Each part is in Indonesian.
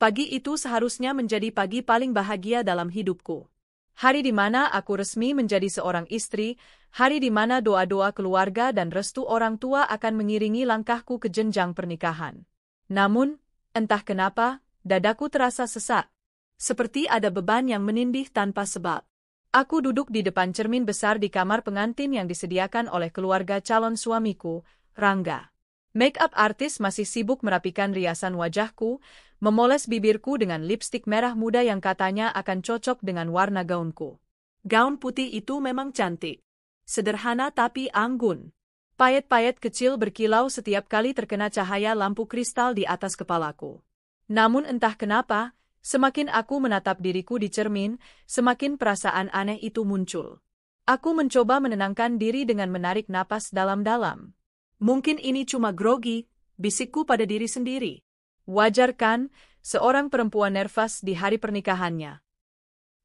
Pagi itu seharusnya menjadi pagi paling bahagia dalam hidupku. Hari di mana aku resmi menjadi seorang istri, hari di mana doa-doa keluarga dan restu orang tua akan mengiringi langkahku ke jenjang pernikahan. Namun, entah kenapa, dadaku terasa sesak. Seperti ada beban yang menindih tanpa sebab. Aku duduk di depan cermin besar di kamar pengantin yang disediakan oleh keluarga calon suamiku, Rangga. Make-up artis masih sibuk merapikan riasan wajahku, memoles bibirku dengan lipstik merah muda yang katanya akan cocok dengan warna gaunku. Gaun putih itu memang cantik. Sederhana tapi anggun. Payet-payet kecil berkilau setiap kali terkena cahaya lampu kristal di atas kepalaku. Namun entah kenapa, semakin aku menatap diriku di cermin, semakin perasaan aneh itu muncul. Aku mencoba menenangkan diri dengan menarik napas dalam-dalam. Mungkin ini cuma grogi, bisikku pada diri sendiri. Wajar kan, seorang perempuan nervous di hari pernikahannya.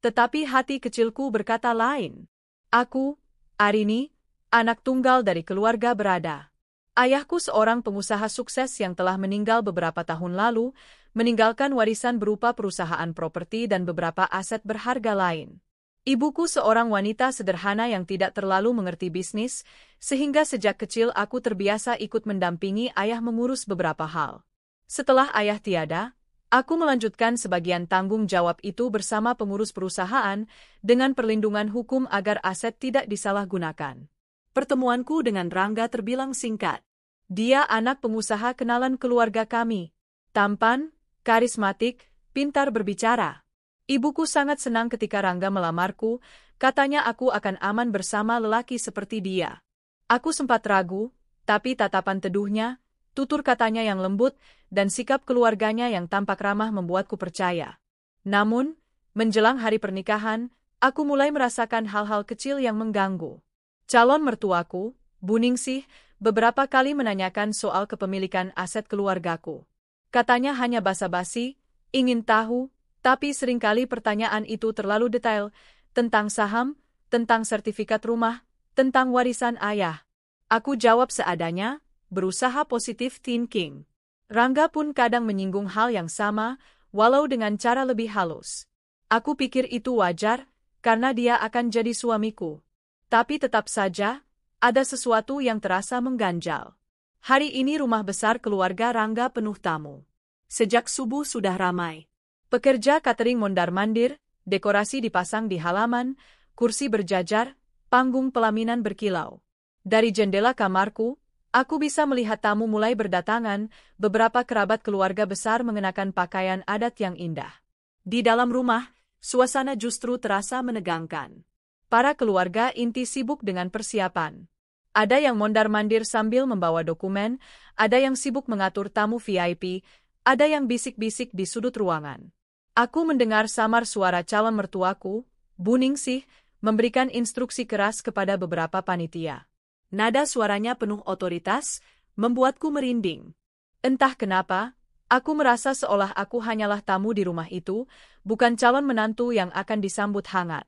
Tetapi hati kecilku berkata lain. Aku, Arini, anak tunggal dari keluarga berada. Ayahku seorang pengusaha sukses yang telah meninggal beberapa tahun lalu, meninggalkan warisan berupa perusahaan properti dan beberapa aset berharga lain. Ibuku seorang wanita sederhana yang tidak terlalu mengerti bisnis, sehingga sejak kecil aku terbiasa ikut mendampingi ayah mengurus beberapa hal. Setelah ayah tiada, aku melanjutkan sebagian tanggung jawab itu bersama pengurus perusahaan dengan perlindungan hukum agar aset tidak disalahgunakan. Pertemuanku dengan Rangga terbilang singkat. Dia anak pengusaha kenalan keluarga kami. Tampan, karismatik, pintar berbicara. Ibuku sangat senang ketika Rangga melamarku, katanya aku akan aman bersama lelaki seperti dia. Aku sempat ragu, tapi tatapan teduhnya, tutur katanya yang lembut, dan sikap keluarganya yang tampak ramah membuatku percaya. Namun, menjelang hari pernikahan, aku mulai merasakan hal-hal kecil yang mengganggu. Calon mertuaku, Bu Ningsih, beberapa kali menanyakan soal kepemilikan aset keluargaku. Katanya hanya basa-basi, ingin tahu, tapi seringkali pertanyaan itu terlalu detail, tentang saham, tentang sertifikat rumah, tentang warisan ayah. Aku jawab seadanya, berusaha positive thinking. Rangga pun kadang menyinggung hal yang sama, walau dengan cara lebih halus. Aku pikir itu wajar, karena dia akan jadi suamiku. Tapi tetap saja, ada sesuatu yang terasa mengganjal. Hari ini rumah besar keluarga Rangga penuh tamu. Sejak subuh sudah ramai. Pekerja catering mondar-mandir, dekorasi dipasang di halaman, kursi berjajar, panggung pelaminan berkilau. Dari jendela kamarku, aku bisa melihat tamu mulai berdatangan, beberapa kerabat keluarga besar mengenakan pakaian adat yang indah. Di dalam rumah, suasana justru terasa menegangkan. Para keluarga inti sibuk dengan persiapan. Ada yang mondar-mandir sambil membawa dokumen, ada yang sibuk mengatur tamu VIP, ada yang bisik-bisik di sudut ruangan. Aku mendengar samar suara calon mertuaku, Bu Ningsih, memberikan instruksi keras kepada beberapa panitia. Nada suaranya penuh otoritas, membuatku merinding. Entah kenapa, aku merasa seolah aku hanyalah tamu di rumah itu, bukan calon menantu yang akan disambut hangat.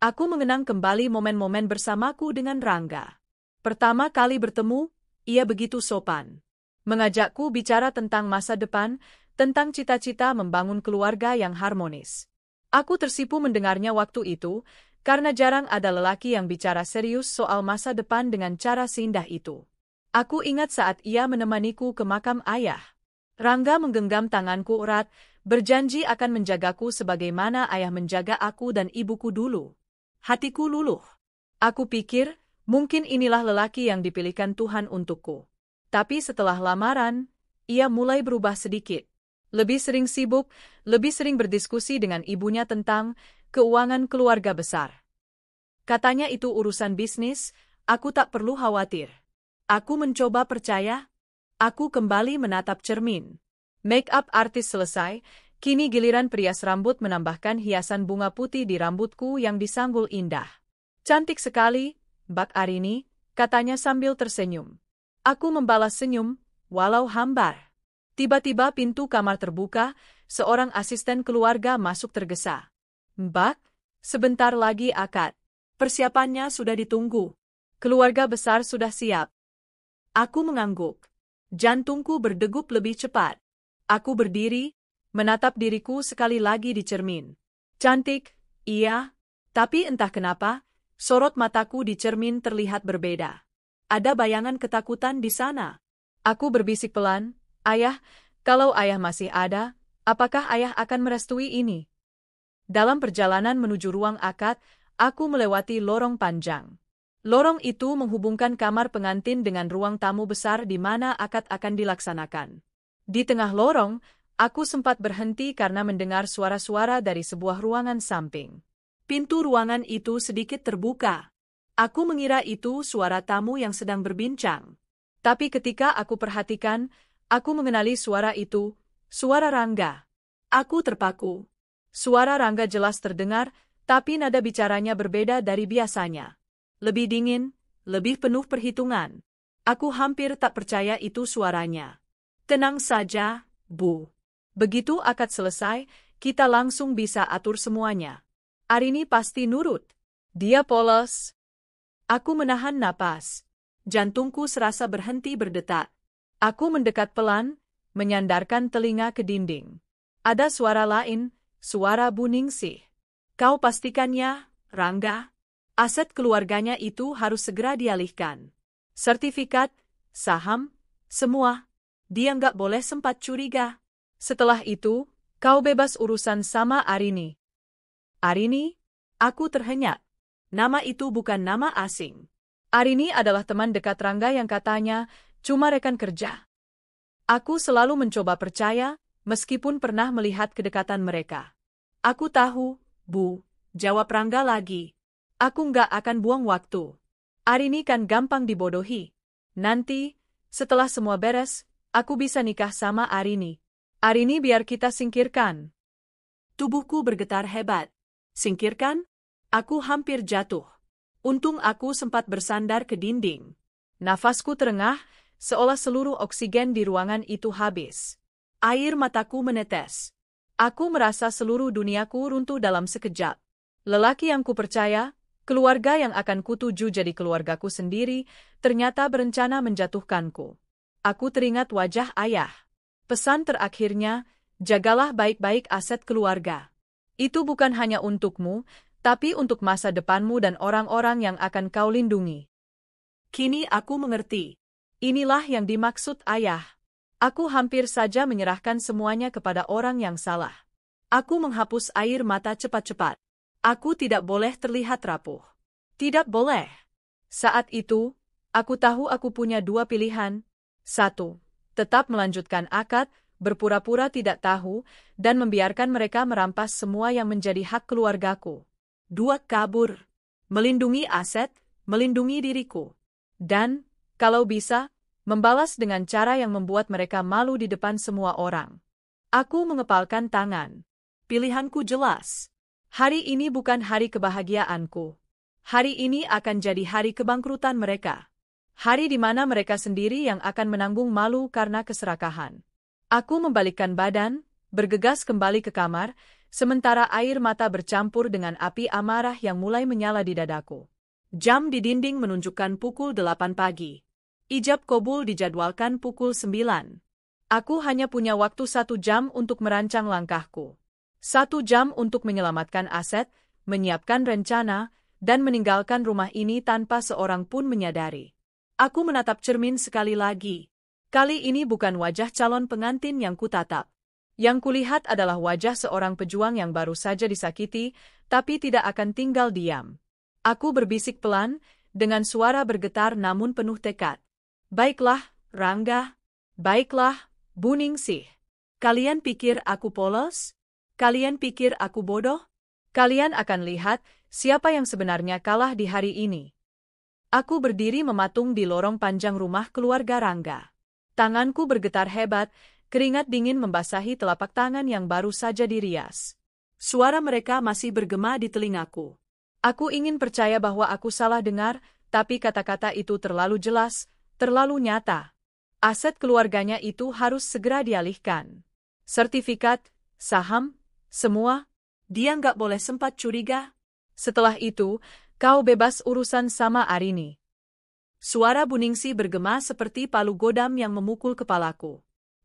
Aku mengenang kembali momen-momen bersamaku dengan Rangga. Pertama kali bertemu, ia begitu sopan. Mengajakku bicara tentang masa depan, tentang cita-cita membangun keluarga yang harmonis. Aku tersipu mendengarnya waktu itu, karena jarang ada lelaki yang bicara serius soal masa depan dengan cara seindah itu. Aku ingat saat ia menemaniku ke makam ayah. Rangga menggenggam tanganku erat, berjanji akan menjagaku sebagaimana ayah menjaga aku dan ibuku dulu. Hatiku luluh. Aku pikir, mungkin inilah lelaki yang dipilihkan Tuhan untukku. Tapi setelah lamaran, ia mulai berubah sedikit. Lebih sering sibuk, lebih sering berdiskusi dengan ibunya tentang keuangan keluarga besar. Katanya itu urusan bisnis, aku tak perlu khawatir. Aku mencoba percaya. Aku kembali menatap cermin. Make-up artis selesai, kini giliran perias rambut menambahkan hiasan bunga putih di rambutku yang disanggul indah. Cantik sekali, Mbak Arini, katanya sambil tersenyum. Aku membalas senyum, walau hambar. Tiba-tiba pintu kamar terbuka, seorang asisten keluarga masuk tergesa. Mbak, sebentar lagi akad. Persiapannya sudah ditunggu. Keluarga besar sudah siap. Aku mengangguk. Jantungku berdegup lebih cepat. Aku berdiri, menatap diriku sekali lagi di cermin. Cantik, iya, tapi entah kenapa, sorot mataku di cermin terlihat berbeda. Ada bayangan ketakutan di sana. Aku berbisik pelan, "Ayah, kalau ayah masih ada, apakah ayah akan merestui ini?" Dalam perjalanan menuju ruang akad, aku melewati lorong panjang. Lorong itu menghubungkan kamar pengantin dengan ruang tamu besar di mana akad akan dilaksanakan. Di tengah lorong, aku sempat berhenti karena mendengar suara-suara dari sebuah ruangan samping. Pintu ruangan itu sedikit terbuka. Aku mengira itu suara tamu yang sedang berbincang. Tapi ketika aku perhatikan, aku mengenali suara itu, suara Rangga. Aku terpaku. Suara Rangga jelas terdengar, tapi nada bicaranya berbeda dari biasanya. Lebih dingin, lebih penuh perhitungan. Aku hampir tak percaya itu suaranya. "Tenang saja, Bu. Begitu akad selesai, kita langsung bisa atur semuanya. Arini pasti nurut." Dia polos. Aku menahan napas. Jantungku serasa berhenti berdetak. Aku mendekat pelan, menyandarkan telinga ke dinding. Ada suara lain, suara Bu Ningsih. "Kau pastikannya, Rangga. Aset keluarganya itu harus segera dialihkan. Sertifikat, saham, semua. Dia nggak boleh sempat curiga. Setelah itu, kau bebas urusan sama Arini." "Arini?" Aku terhenyak. Nama itu bukan nama asing. Arini adalah teman dekat Rangga yang katanya cuma rekan kerja. Aku selalu mencoba percaya, meskipun pernah melihat kedekatan mereka. "Aku tahu, Bu," jawab Rangga lagi. "Aku nggak akan buang waktu. Arini kan gampang dibodohi. Nanti, setelah semua beres, aku bisa nikah sama Arini. Arini biar kita singkirkan." Tubuhku bergetar hebat. Singkirkan? Aku hampir jatuh. Untung aku sempat bersandar ke dinding. Nafasku terengah, seolah seluruh oksigen di ruangan itu habis. Air mataku menetes. Aku merasa seluruh duniaku runtuh dalam sekejap. Lelaki yang kupercaya, keluarga yang akan kutuju jadi keluargaku sendiri, ternyata berencana menjatuhkanku. Aku teringat wajah ayah. Pesan terakhirnya, "Jagalah baik-baik aset keluarga. Itu bukan hanya untukmu, tapi untuk masa depanmu dan orang-orang yang akan kau lindungi." Kini aku mengerti. Inilah yang dimaksud ayah. Aku hampir saja menyerahkan semuanya kepada orang yang salah. Aku menghapus air mata cepat-cepat. Aku tidak boleh terlihat rapuh. Tidak boleh. Saat itu, aku tahu aku punya dua pilihan. 1. Tetap melanjutkan akad, berpura-pura tidak tahu, dan membiarkan mereka merampas semua yang menjadi hak keluargaku. 2. Kabur. Melindungi aset, melindungi diriku. Dan, kalau bisa, membalas dengan cara yang membuat mereka malu di depan semua orang. Aku mengepalkan tangan. Pilihanku jelas. Hari ini bukan hari kebahagiaanku. Hari ini akan jadi hari kebangkrutan mereka. Hari di mana mereka sendiri yang akan menanggung malu karena keserakahan. Aku membalikkan badan, bergegas kembali ke kamar, sementara air mata bercampur dengan api amarah yang mulai menyala di dadaku. Jam di dinding menunjukkan pukul 8 pagi. Ijab kabul dijadwalkan pukul 9. Aku hanya punya waktu 1 jam untuk merancang langkahku. 1 jam untuk menyelamatkan aset, menyiapkan rencana, dan meninggalkan rumah ini tanpa seorang pun menyadari. Aku menatap cermin sekali lagi. Kali ini bukan wajah calon pengantin yang kutatap. Yang kulihat adalah wajah seorang pejuang yang baru saja disakiti, tapi tidak akan tinggal diam. Aku berbisik pelan, dengan suara bergetar namun penuh tekad. "Baiklah, Rangga. Baiklah, Bu Ningsih. Kalian pikir aku polos? Kalian pikir aku bodoh? Kalian akan lihat siapa yang sebenarnya kalah di hari ini." Aku berdiri mematung di lorong panjang rumah keluarga Rangga. Tanganku bergetar hebat, keringat dingin membasahi telapak tangan yang baru saja dirias. Suara mereka masih bergema di telingaku. Aku ingin percaya bahwa aku salah dengar, tapi kata-kata itu terlalu jelas, terlalu nyata. Aset keluarganya itu harus segera dialihkan. Sertifikat, saham, semua. Dia nggak boleh sempat curiga. Setelah itu, kau bebas urusan sama Arini. Suara Bu Ningsih bergema seperti palu godam yang memukul kepalaku.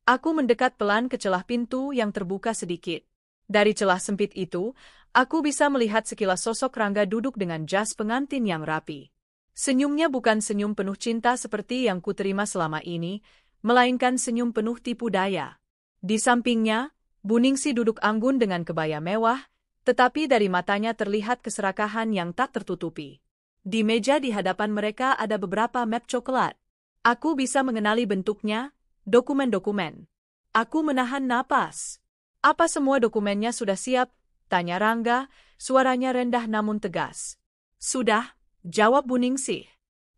Aku mendekat pelan ke celah pintu yang terbuka sedikit. Dari celah sempit itu, aku bisa melihat sekilas sosok Rangga duduk dengan jas pengantin yang rapi. Senyumnya bukan senyum penuh cinta seperti yang kuterima selama ini, melainkan senyum penuh tipu daya. Di sampingnya, Bu Ningsih duduk anggun dengan kebaya mewah, tetapi dari matanya terlihat keserakahan yang tak tertutupi. Di meja di hadapan mereka ada beberapa map coklat. Aku bisa mengenali bentuknya, dokumen-dokumen. Aku menahan napas. Apa semua dokumennya sudah siap? Tanya Rangga, suaranya rendah namun tegas. Sudah, jawab Bu Ningsih.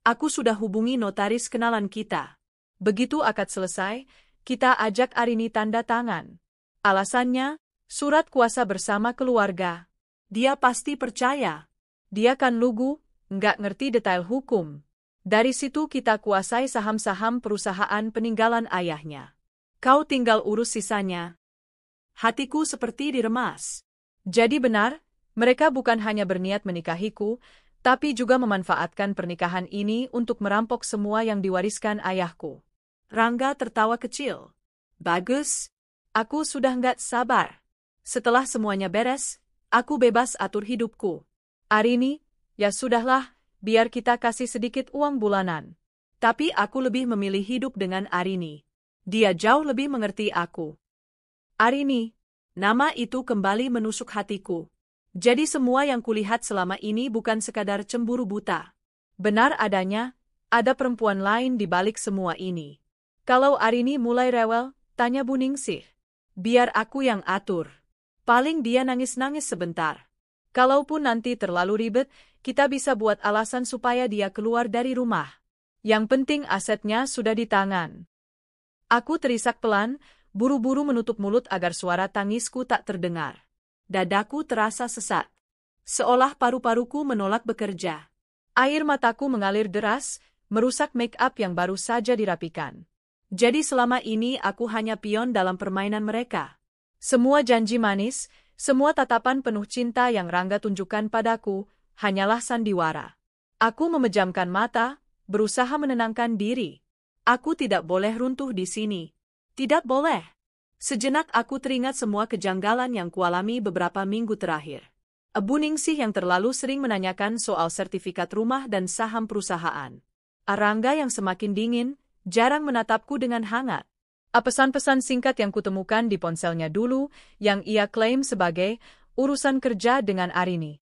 Aku sudah hubungi notaris kenalan kita. Begitu akad selesai, kita ajak Arini tanda tangan. Alasannya, surat kuasa bersama keluarga. Dia pasti percaya. Dia kan lugu, nggak ngerti detail hukum. Dari situ kita kuasai saham-saham perusahaan peninggalan ayahnya. Kau tinggal urus sisanya. Hatiku seperti diremas. Jadi benar, mereka bukan hanya berniat menikahiku, tapi juga memanfaatkan pernikahan ini untuk merampok semua yang diwariskan ayahku. Rangga tertawa kecil. Bagus. Aku sudah nggak sabar. Setelah semuanya beres, aku bebas atur hidupku. Arini, ya sudahlah. Biar kita kasih sedikit uang bulanan. Tapi aku lebih memilih hidup dengan Arini. Dia jauh lebih mengerti aku. Arini, nama itu kembali menusuk hatiku. Jadi semua yang kulihat selama ini bukan sekadar cemburu buta. Benar adanya, ada perempuan lain di balik semua ini. Kalau Arini mulai rewel, tanya Bu Ningsih. Biar aku yang atur. Paling dia nangis-nangis sebentar. Kalaupun nanti terlalu ribet, kita bisa buat alasan supaya dia keluar dari rumah. Yang penting asetnya sudah di tangan. Aku terisak pelan, buru-buru menutup mulut agar suara tangisku tak terdengar. Dadaku terasa sesak. Seolah paru-paruku menolak bekerja. Air mataku mengalir deras, merusak make-up yang baru saja dirapikan. Jadi selama ini aku hanya pion dalam permainan mereka. Semua janji manis, semua tatapan penuh cinta yang Rangga tunjukkan padaku, hanyalah sandiwara. Aku memejamkan mata, berusaha menenangkan diri. Aku tidak boleh runtuh di sini. Tidak boleh. Sejenak aku teringat semua kejanggalan yang kualami beberapa minggu terakhir. Bu Ningsih yang terlalu sering menanyakan soal sertifikat rumah dan saham perusahaan. Rangga yang semakin dingin, jarang menatapku dengan hangat. Pesan-pesan singkat yang kutemukan di ponselnya dulu, yang ia klaim sebagai urusan kerja dengan Arini.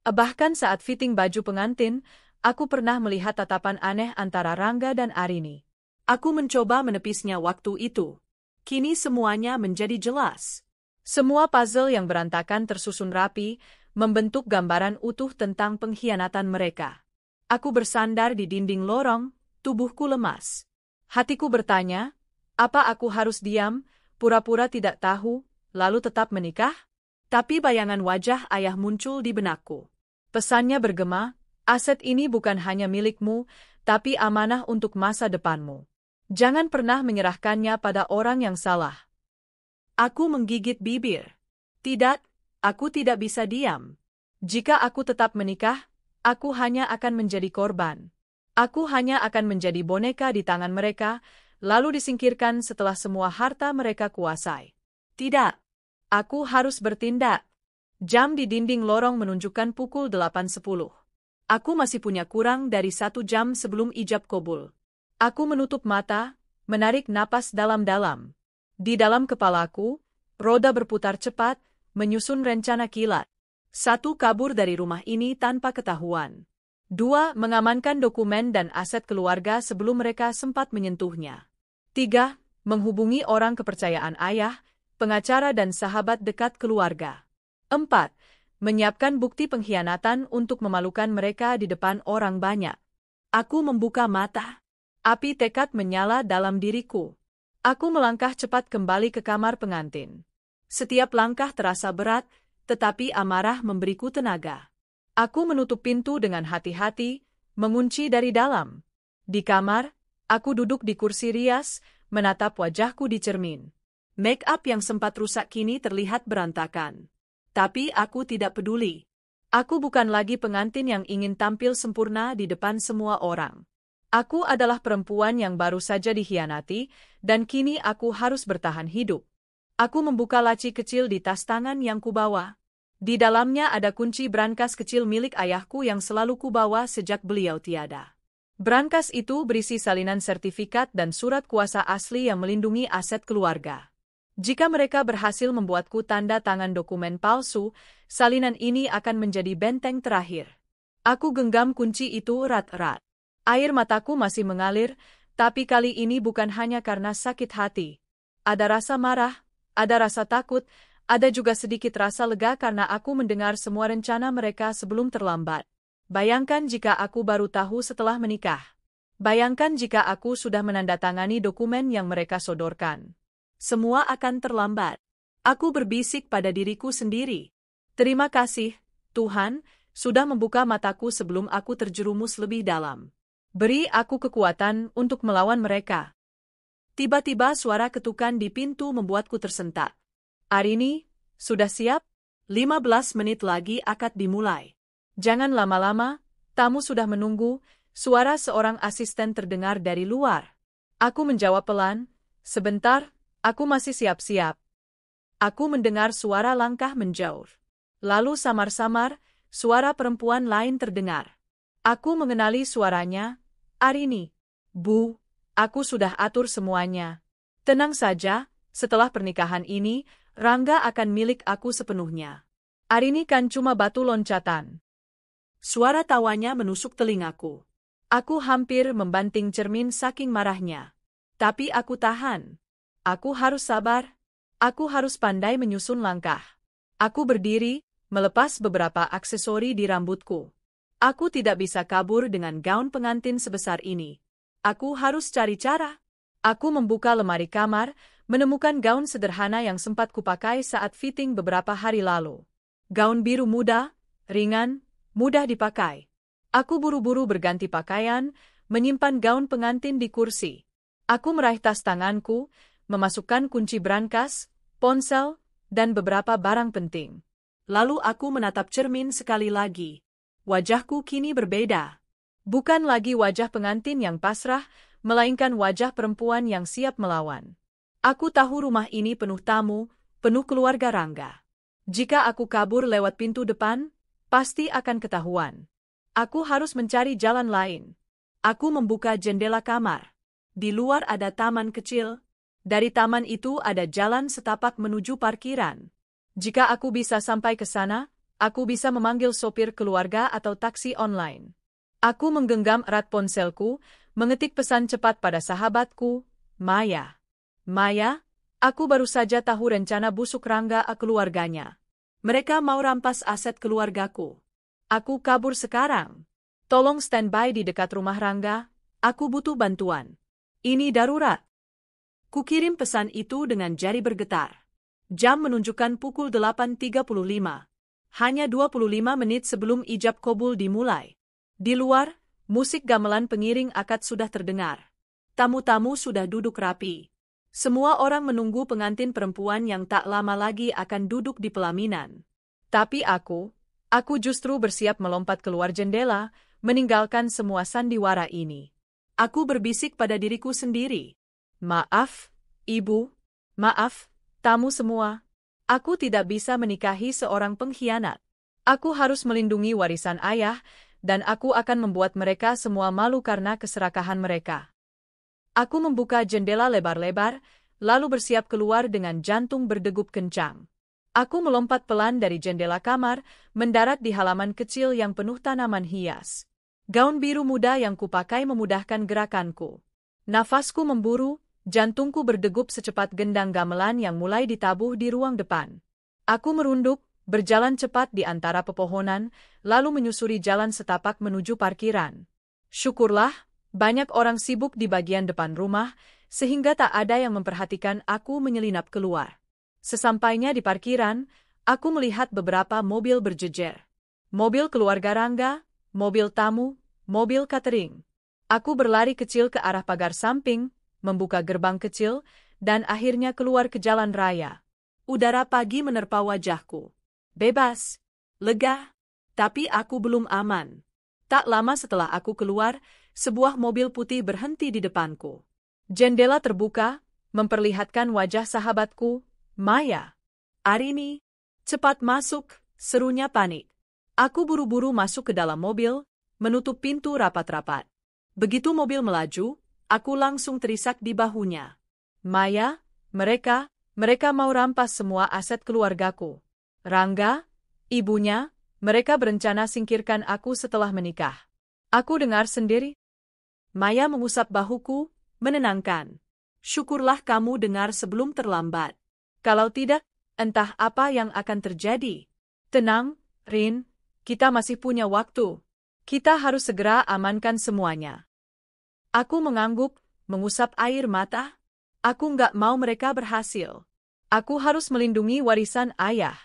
Bahkan saat fitting baju pengantin, aku pernah melihat tatapan aneh antara Rangga dan Arini. Aku mencoba menepisnya waktu itu. Kini semuanya menjadi jelas. Semua puzzle yang berantakan tersusun rapi, membentuk gambaran utuh tentang pengkhianatan mereka. Aku bersandar di dinding lorong, tubuhku lemas. Hatiku bertanya, apa aku harus diam, pura-pura tidak tahu, lalu tetap menikah? Tapi bayangan wajah ayah muncul di benakku. Pesannya bergema, aset ini bukan hanya milikmu, tapi amanah untuk masa depanmu. Jangan pernah menyerahkannya pada orang yang salah. Aku menggigit bibir. Tidak, aku tidak bisa diam. Jika aku tetap menikah, aku hanya akan menjadi korban. Aku hanya akan menjadi boneka di tangan mereka, lalu disingkirkan setelah semua harta mereka kuasai. Tidak. Aku harus bertindak. Jam di dinding lorong menunjukkan pukul 8.10. Aku masih punya kurang dari 1 jam sebelum ijab kabul. Aku menutup mata, menarik napas dalam-dalam. Di dalam kepalaku, roda berputar cepat, menyusun rencana kilat. 1. Kabur dari rumah ini tanpa ketahuan. 2. Mengamankan dokumen dan aset keluarga sebelum mereka sempat menyentuhnya. 3. Menghubungi orang kepercayaan ayah, pengacara dan sahabat dekat keluarga. 4. Menyiapkan bukti pengkhianatan untuk memalukan mereka di depan orang banyak. Aku membuka mata. Api tekad menyala dalam diriku. Aku melangkah cepat kembali ke kamar pengantin. Setiap langkah terasa berat, tetapi amarah memberiku tenaga. Aku menutup pintu dengan hati-hati, mengunci dari dalam. Di kamar, aku duduk di kursi rias, menatap wajahku di cermin. Make-up yang sempat rusak kini terlihat berantakan. Tapi aku tidak peduli. Aku bukan lagi pengantin yang ingin tampil sempurna di depan semua orang. Aku adalah perempuan yang baru saja dikhianati, dan kini aku harus bertahan hidup. Aku membuka laci kecil di tas tangan yang kubawa. Di dalamnya ada kunci brankas kecil milik ayahku yang selalu kubawa sejak beliau tiada. Brankas itu berisi salinan sertifikat dan surat kuasa asli yang melindungi aset keluarga. Jika mereka berhasil membuatku tanda tangan dokumen palsu, salinan ini akan menjadi benteng terakhir. Aku genggam kunci itu erat-erat. Air mataku masih mengalir, tapi kali ini bukan hanya karena sakit hati. Ada rasa marah, ada rasa takut, ada juga sedikit rasa lega karena aku mendengar semua rencana mereka sebelum terlambat. Bayangkan jika aku baru tahu setelah menikah. Bayangkan jika aku sudah menandatangani dokumen yang mereka sodorkan. Semua akan terlambat. Aku berbisik pada diriku sendiri. Terima kasih, Tuhan, sudah membuka mataku sebelum aku terjerumus lebih dalam. Beri aku kekuatan untuk melawan mereka. Tiba-tiba suara ketukan di pintu membuatku tersentak. Arini, sudah siap? 15 menit lagi akad dimulai. Jangan lama-lama, tamu sudah menunggu, suara seorang asisten terdengar dari luar. Aku menjawab pelan, sebentar, aku masih siap-siap. Aku mendengar suara langkah menjauh. Lalu samar-samar, suara perempuan lain terdengar. Aku mengenali suaranya, Arini. Bu, aku sudah atur semuanya. Tenang saja, setelah pernikahan ini, Rangga akan milik aku sepenuhnya. Arini kan cuma batu loncatan. Suara tawanya menusuk telingaku. Aku hampir membanting cermin saking marahnya. Tapi aku tahan. Aku harus sabar. Aku harus pandai menyusun langkah. Aku berdiri, melepas beberapa aksesori di rambutku. Aku tidak bisa kabur dengan gaun pengantin sebesar ini. Aku harus cari cara. Aku membuka lemari kamar, menemukan gaun sederhana yang sempat kupakai saat fitting beberapa hari lalu. Gaun biru muda, ringan, mudah dipakai. Aku buru-buru berganti pakaian, menyimpan gaun pengantin di kursi. Aku meraih tas tanganku, memasukkan kunci brankas, ponsel, dan beberapa barang penting. Lalu aku menatap cermin sekali lagi. Wajahku kini berbeda. Bukan lagi wajah pengantin yang pasrah, melainkan wajah perempuan yang siap melawan. Aku tahu rumah ini penuh tamu, penuh keluarga Rangga. Jika aku kabur lewat pintu depan, pasti akan ketahuan. Aku harus mencari jalan lain. Aku membuka jendela kamar. Di luar ada taman kecil. Dari taman itu ada jalan setapak menuju parkiran. Jika aku bisa sampai ke sana, aku bisa memanggil sopir keluarga atau taksi online. Aku menggenggam erat ponselku, mengetik pesan cepat pada sahabatku, Maya. Maya, aku baru saja tahu rencana busuk Rangga keluarganya. Mereka mau rampas aset keluargaku. Aku kabur sekarang. Tolong standby di dekat rumah Rangga, aku butuh bantuan. Ini darurat. Kukirim pesan itu dengan jari bergetar. Jam menunjukkan pukul 8.35. Hanya 25 menit sebelum ijab kabul dimulai. Di luar, musik gamelan pengiring akad sudah terdengar. Tamu-tamu sudah duduk rapi. Semua orang menunggu pengantin perempuan yang tak lama lagi akan duduk di pelaminan. Tapi aku justru bersiap melompat keluar jendela, meninggalkan semua sandiwara ini. Aku berbisik pada diriku sendiri. Maaf, Ibu. Maaf, tamu semua. Aku tidak bisa menikahi seorang pengkhianat. Aku harus melindungi warisan ayah, dan aku akan membuat mereka semua malu karena keserakahan mereka. Aku membuka jendela lebar-lebar, lalu bersiap keluar dengan jantung berdegup kencang. Aku melompat pelan dari jendela kamar, mendarat di halaman kecil yang penuh tanaman hias. Gaun biru muda yang kupakai memudahkan gerakanku. Nafasku memburu, jantungku berdegup secepat gendang gamelan yang mulai ditabuh di ruang depan. Aku merunduk, berjalan cepat di antara pepohonan, lalu menyusuri jalan setapak menuju parkiran. Syukurlah, banyak orang sibuk di bagian depan rumah, sehingga tak ada yang memperhatikan aku menyelinap keluar. Sesampainya di parkiran, aku melihat beberapa mobil berjejer. Mobil keluarga Rangga, mobil tamu, mobil catering. Aku berlari kecil ke arah pagar samping, membuka gerbang kecil, dan akhirnya keluar ke jalan raya. Udara pagi menerpa wajahku. Bebas, lega, tapi aku belum aman. Tak lama setelah aku keluar, sebuah mobil putih berhenti di depanku. Jendela terbuka, memperlihatkan wajah sahabatku, Maya. "Arini, cepat masuk," serunya panik. Aku buru-buru masuk ke dalam mobil, menutup pintu rapat-rapat. Begitu mobil melaju, aku langsung terisak di bahunya. "Maya, mereka mau rampas semua aset keluargaku. Rangga, ibunya, mereka berencana singkirkan aku setelah menikah." Aku dengar sendiri. Maya mengusap bahuku, menenangkan. "Syukurlah kamu dengar sebelum terlambat. Kalau tidak, entah apa yang akan terjadi." "Tenang, Rin, kita masih punya waktu. Kita harus segera amankan semuanya." Aku mengangguk, mengusap air mata. Aku nggak mau mereka berhasil. Aku harus melindungi warisan ayah.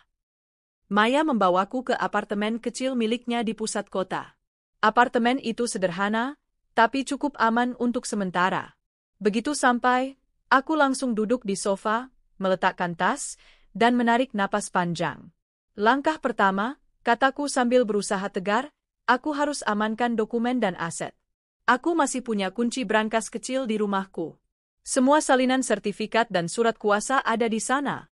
Maya membawaku ke apartemen kecil miliknya di pusat kota. Apartemen itu sederhana, tapi cukup aman untuk sementara. Begitu sampai, aku langsung duduk di sofa, meletakkan tas, dan menarik napas panjang. "Langkah pertama," kataku sambil berusaha tegar, "aku harus amankan dokumen dan aset. Aku masih punya kunci brankas kecil di rumahku. Semua salinan sertifikat dan surat kuasa ada di sana."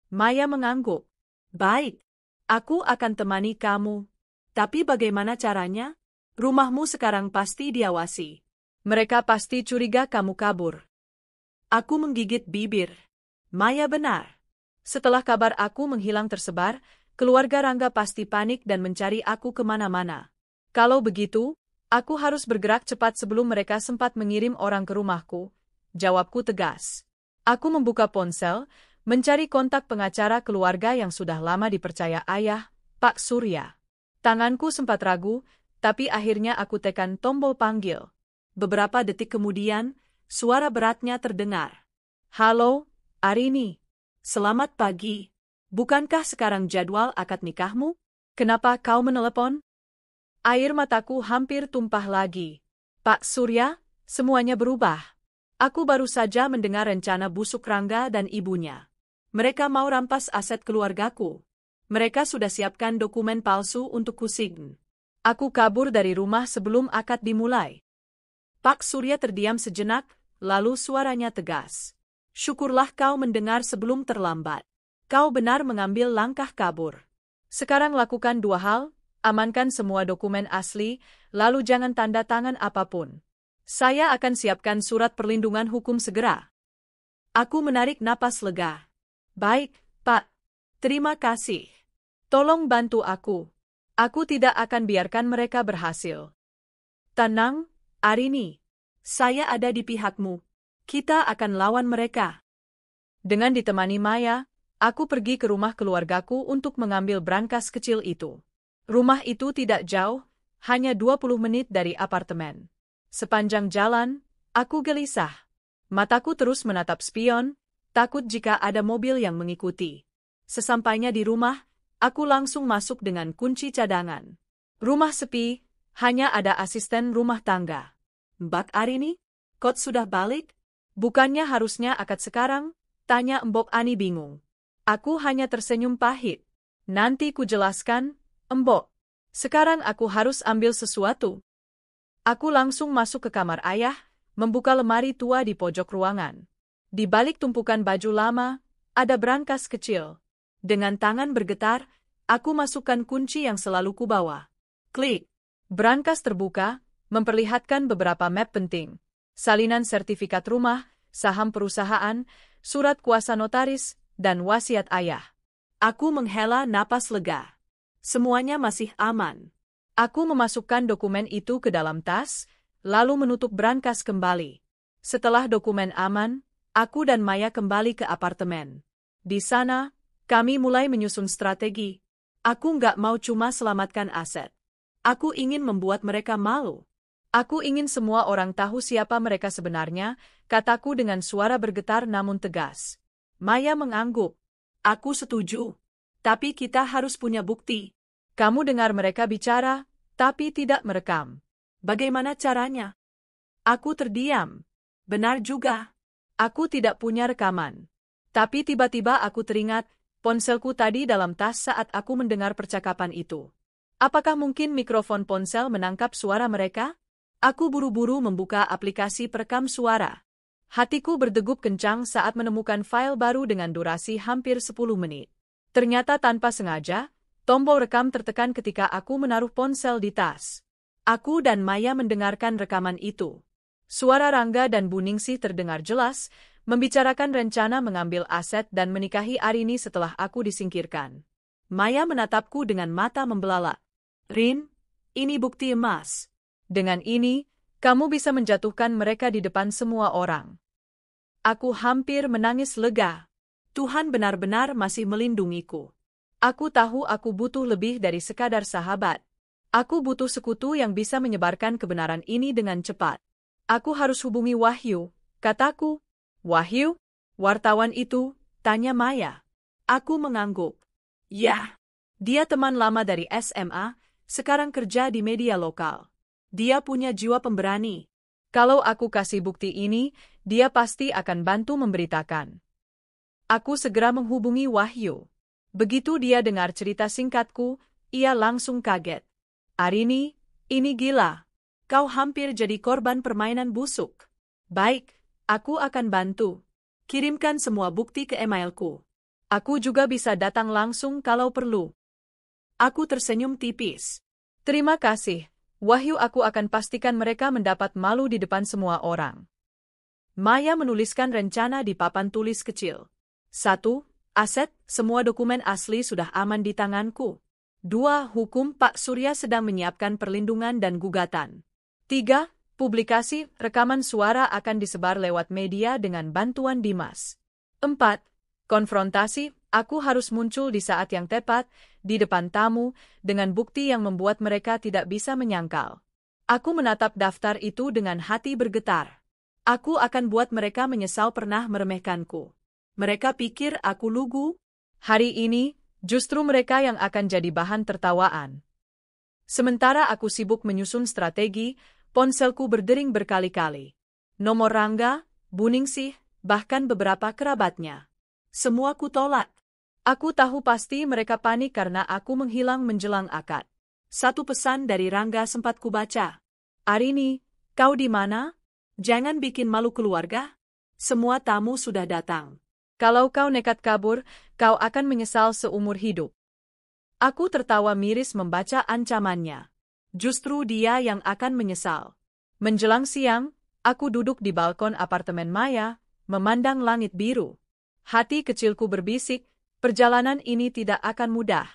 Maya mengangguk. "Baik, aku akan temani kamu. Tapi bagaimana caranya? Rumahmu sekarang pasti diawasi. Mereka pasti curiga kamu kabur." Aku menggigit bibir. Maya benar. Setelah kabar aku menghilang tersebar, keluarga Rangga pasti panik dan mencari aku kemana-mana. Kalau begitu, aku harus bergerak cepat sebelum mereka sempat mengirim orang ke rumahku. Jawabku tegas. Aku membuka ponsel, mencari kontak pengacara keluarga yang sudah lama dipercaya ayah, Pak Surya. Tanganku sempat ragu, tapi akhirnya aku tekan tombol panggil. Beberapa detik kemudian, suara beratnya terdengar. "Halo, Arini. Selamat pagi. Bukankah sekarang jadwal akad nikahmu? Kenapa kau menelepon?" Air mataku hampir tumpah lagi. "Pak Surya, semuanya berubah. Aku baru saja mendengar rencana busuk Rangga dan ibunya. Mereka mau rampas aset keluargaku. Mereka sudah siapkan dokumen palsu untuk kusign. Aku kabur dari rumah sebelum akad dimulai." Pak Surya terdiam sejenak, lalu suaranya tegas. "Syukurlah kau mendengar sebelum terlambat. Kau benar mengambil langkah kabur. Sekarang lakukan dua hal, amankan semua dokumen asli, lalu jangan tanda tangan apapun. Saya akan siapkan surat perlindungan hukum segera." Aku menarik napas lega. "Baik, Pak. Terima kasih. Tolong bantu aku. Aku tidak akan biarkan mereka berhasil." "Tenang, Arini. Saya ada di pihakmu. Kita akan lawan mereka." Dengan ditemani Maya, aku pergi ke rumah keluargaku untuk mengambil brankas kecil itu. Rumah itu tidak jauh, hanya 20 menit dari apartemen. Sepanjang jalan, aku gelisah. Mataku terus menatap spion, takut jika ada mobil yang mengikuti. Sesampainya di rumah, aku langsung masuk dengan kunci cadangan. Rumah sepi, hanya ada asisten rumah tangga. "Mbak Arini, kau sudah balik? Bukannya harusnya akad sekarang?" tanya Mbok Ani bingung. Aku hanya tersenyum pahit. "Nanti ku jelaskan, Mbok. Sekarang aku harus ambil sesuatu." Aku langsung masuk ke kamar ayah, membuka lemari tua di pojok ruangan. Di balik tumpukan baju lama, ada brankas kecil. Dengan tangan bergetar, aku masukkan kunci yang selalu kubawa. Klik. Brankas terbuka, memperlihatkan beberapa map penting. Salinan sertifikat rumah, saham perusahaan, surat kuasa notaris, dan wasiat ayah. Aku menghela napas lega. Semuanya masih aman. Aku memasukkan dokumen itu ke dalam tas, lalu menutup brankas kembali. Setelah dokumen aman, aku dan Maya kembali ke apartemen. Di sana, kami mulai menyusun strategi. Aku nggak mau cuma selamatkan aset. Aku ingin membuat mereka malu. Aku ingin semua orang tahu siapa mereka sebenarnya, kataku dengan suara bergetar namun tegas. Maya mengangguk. Aku setuju. Tapi kita harus punya bukti. Kamu dengar mereka bicara, tapi tidak merekam. Bagaimana caranya? Aku terdiam. Benar juga. Aku tidak punya rekaman. Tapi tiba-tiba aku teringat, ponselku tadi dalam tas saat aku mendengar percakapan itu. Apakah mungkin mikrofon ponsel menangkap suara mereka? Aku buru-buru membuka aplikasi perekam suara. Hatiku berdegup kencang saat menemukan file baru dengan durasi hampir 10 menit. Ternyata tanpa sengaja, tombol rekam tertekan ketika aku menaruh ponsel di tas. Aku dan Maya mendengarkan rekaman itu. Suara Rangga dan Bu Ningsih terdengar jelas, membicarakan rencana mengambil aset dan menikahi Arini setelah aku disingkirkan. Maya menatapku dengan mata membelalak. Rin, ini bukti emas. Dengan ini, kamu bisa menjatuhkan mereka di depan semua orang. Aku hampir menangis lega. Tuhan benar-benar masih melindungiku. Aku tahu aku butuh lebih dari sekadar sahabat. Aku butuh sekutu yang bisa menyebarkan kebenaran ini dengan cepat. Aku harus hubungi Wahyu, kataku. Wahyu? Wartawan itu, tanya Maya. Aku mengangguk. Ya. Dia teman lama dari SMA, sekarang kerja di media lokal. Dia punya jiwa pemberani. Kalau aku kasih bukti ini, dia pasti akan bantu memberitakan. Aku segera menghubungi Wahyu. Begitu dia dengar cerita singkatku, ia langsung kaget. Arini, ini gila. Kau hampir jadi korban permainan busuk. Baik, aku akan bantu. Kirimkan semua bukti ke emailku. Aku juga bisa datang langsung kalau perlu. Aku tersenyum tipis. Terima kasih. Wahyu, aku akan pastikan mereka mendapat malu di depan semua orang. Maya menuliskan rencana di papan tulis kecil. 1. Aset, semua dokumen asli sudah aman di tanganku. 2. Hukum, Pak Surya sedang menyiapkan perlindungan dan gugatan. 3. Publikasi, rekaman suara akan disebar lewat media dengan bantuan Dimas. 4. Konfrontasi, aku harus muncul di saat yang tepat, di depan tamu, dengan bukti yang membuat mereka tidak bisa menyangkal. Aku menatap daftar itu dengan hati bergetar. Aku akan buat mereka menyesal pernah meremehkanku. Mereka pikir aku lugu. Hari ini, justru mereka yang akan jadi bahan tertawaan. Sementara aku sibuk menyusun strategi, ponselku berdering berkali-kali. Nomor Rangga, Bu Ningsih, bahkan beberapa kerabatnya. Semua ku tolak. Aku tahu pasti mereka panik karena aku menghilang menjelang akad. Satu pesan dari Rangga sempat kubaca. Arini, kau di mana? Jangan bikin malu keluarga. Semua tamu sudah datang. Kalau kau nekat kabur, kau akan menyesal seumur hidup. Aku tertawa miris membaca ancamannya. Justru dia yang akan menyesal. Menjelang siang, aku duduk di balkon apartemen Maya, memandang langit biru. Hati kecilku berbisik, perjalanan ini tidak akan mudah.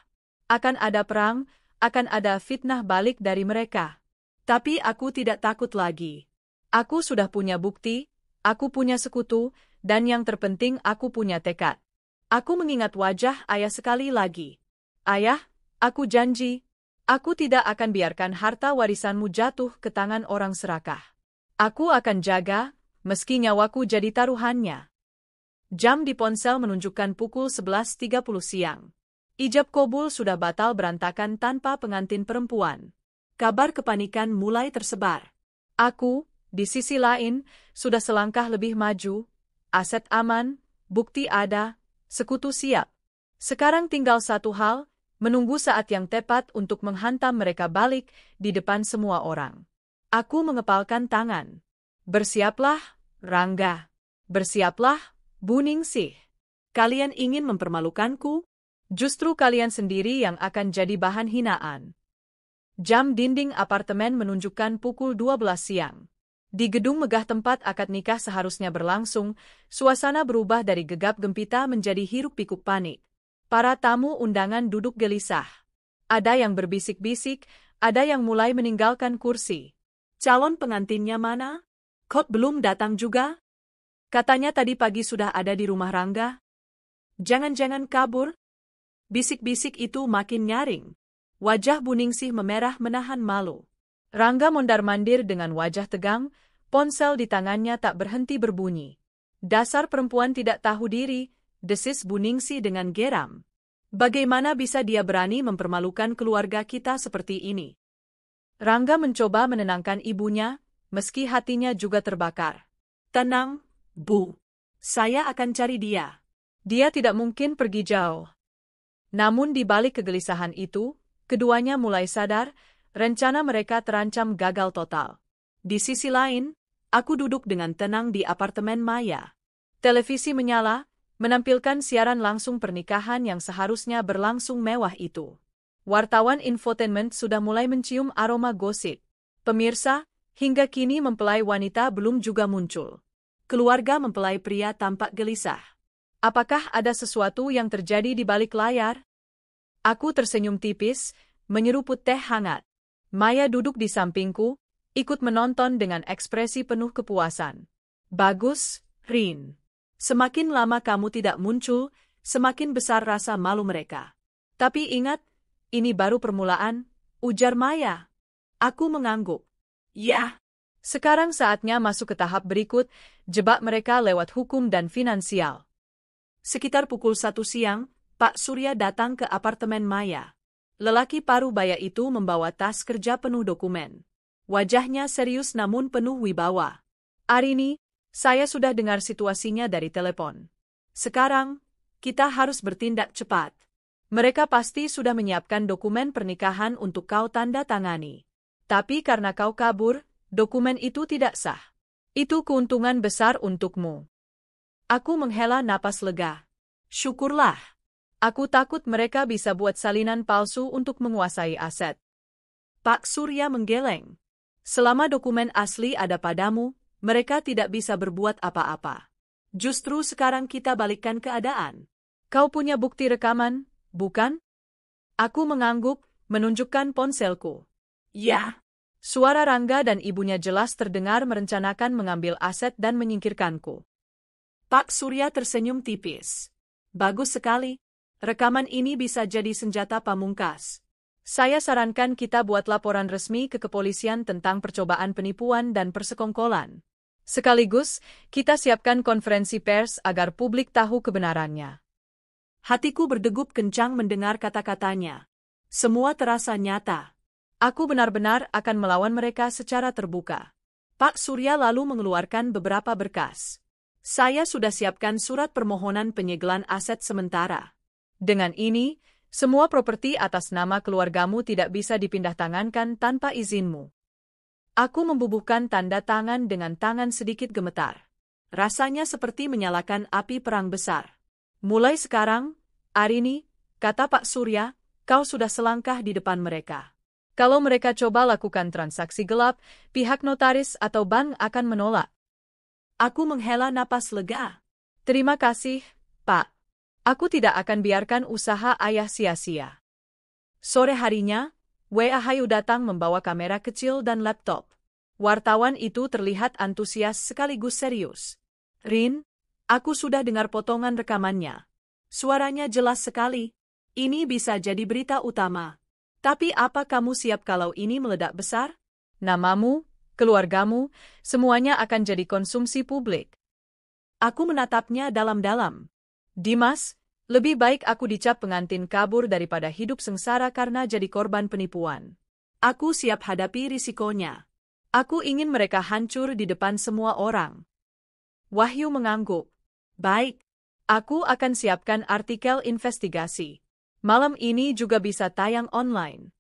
Akan ada perang, akan ada fitnah balik dari mereka. Tapi aku tidak takut lagi. Aku sudah punya bukti, aku punya sekutu, dan yang terpenting aku punya tekad. Aku mengingat wajah ayah sekali lagi. Ayah, aku janji, aku tidak akan biarkan harta warisanmu jatuh ke tangan orang serakah. Aku akan jaga, meski nyawaku jadi taruhannya. Jam di ponsel menunjukkan pukul 11.30 siang. Ijab kabul sudah batal berantakan tanpa pengantin perempuan. Kabar kepanikan mulai tersebar. Aku, di sisi lain, sudah selangkah lebih maju. Aset aman, bukti ada, sekutu siap. Sekarang tinggal satu hal, menunggu saat yang tepat untuk menghantam mereka balik di depan semua orang. Aku mengepalkan tangan. Bersiaplah, Rangga. Bersiaplah, Bu Ningsih. Kalian ingin mempermalukanku? Justru kalian sendiri yang akan jadi bahan hinaan. Jam dinding apartemen menunjukkan pukul 12 siang. Di gedung megah tempat akad nikah seharusnya berlangsung, suasana berubah dari gegap gempita menjadi hiruk-pikuk panik. Para tamu undangan duduk gelisah. Ada yang berbisik-bisik, ada yang mulai meninggalkan kursi. Calon pengantinnya mana? Kok belum datang juga? Katanya tadi pagi sudah ada di rumah Rangga. Jangan-jangan kabur? Bisik-bisik itu makin nyaring. Wajah Bu Ningsih memerah menahan malu. Rangga mondar-mandir dengan wajah tegang, ponsel di tangannya tak berhenti berbunyi. Dasar perempuan tidak tahu diri, desis Bu Ningsih dengan geram. Bagaimana bisa dia berani mempermalukan keluarga kita seperti ini? Rangga mencoba menenangkan ibunya, meski hatinya juga terbakar. Tenang, Bu. Saya akan cari dia. Dia tidak mungkin pergi jauh. Namun di balik kegelisahan itu, keduanya mulai sadar, rencana mereka terancam gagal total. Di sisi lain, aku duduk dengan tenang di apartemen Maya. Televisi menyala, menampilkan siaran langsung pernikahan yang seharusnya berlangsung mewah itu. Wartawan infotainment sudah mulai mencium aroma gosip. Pemirsa, hingga kini mempelai wanita belum juga muncul. Keluarga mempelai pria tampak gelisah. Apakah ada sesuatu yang terjadi di balik layar? Aku tersenyum tipis, menyeruput teh hangat. Maya duduk di sampingku, ikut menonton dengan ekspresi penuh kepuasan. Bagus, Rin. Semakin lama kamu tidak muncul, semakin besar rasa malu mereka. Tapi ingat, ini baru permulaan, ujar Maya. Aku mengangguk. Ya. Sekarang saatnya masuk ke tahap berikut, jebak mereka lewat hukum dan finansial. Sekitar pukul 1 siang, Pak Surya datang ke apartemen Maya. Lelaki parubaya itu membawa tas kerja penuh dokumen. Wajahnya serius namun penuh wibawa. Arini, saya sudah dengar situasinya dari telepon. Sekarang, kita harus bertindak cepat. Mereka pasti sudah menyiapkan dokumen pernikahan untuk kau tanda tangani. Tapi karena kau kabur, dokumen itu tidak sah. Itu keuntungan besar untukmu. Aku menghela napas lega. Syukurlah. Aku takut mereka bisa buat salinan palsu untuk menguasai aset. Pak Surya menggeleng. Selama dokumen asli ada padamu, mereka tidak bisa berbuat apa-apa. Justru sekarang kita balikkan keadaan. Kau punya bukti rekaman, bukan? Aku mengangguk, menunjukkan ponselku. Ya. Suara Rangga dan ibunya jelas terdengar merencanakan mengambil aset dan menyingkirkanku. Pak Surya tersenyum tipis. Bagus sekali. Rekaman ini bisa jadi senjata pamungkas. Saya sarankan kita buat laporan resmi ke kepolisian tentang percobaan penipuan dan persekongkolan. Sekaligus, kita siapkan konferensi pers agar publik tahu kebenarannya. Hatiku berdegup kencang mendengar kata-katanya. Semua terasa nyata. Aku benar-benar akan melawan mereka secara terbuka. Pak Surya lalu mengeluarkan beberapa berkas. Saya sudah siapkan surat permohonan penyegelan aset sementara. Dengan ini, semua properti atas nama keluargamu tidak bisa dipindahtangankan tanpa izinmu. Aku membubuhkan tanda tangan dengan tangan sedikit gemetar. Rasanya seperti menyalakan api perang besar. Mulai sekarang, Arini, kata Pak Surya, kau sudah selangkah di depan mereka. Kalau mereka coba lakukan transaksi gelap, pihak notaris atau bank akan menolak. Aku menghela napas lega. Terima kasih, Pak. Aku tidak akan biarkan usaha ayah sia-sia. Sore harinya, W.A. Hayu datang membawa kamera kecil dan laptop. Wartawan itu terlihat antusias sekaligus serius. Rin, aku sudah dengar potongan rekamannya. Suaranya jelas sekali. Ini bisa jadi berita utama. Tapi apa kamu siap kalau ini meledak besar? Namamu, keluargamu, semuanya akan jadi konsumsi publik. Aku menatapnya dalam-dalam. Dimas, lebih baik aku dicap pengantin kabur daripada hidup sengsara karena jadi korban penipuan. Aku siap hadapi risikonya. Aku ingin mereka hancur di depan semua orang. Wahyu mengangguk. Baik, aku akan siapkan artikel investigasi. Malam ini juga bisa tayang online.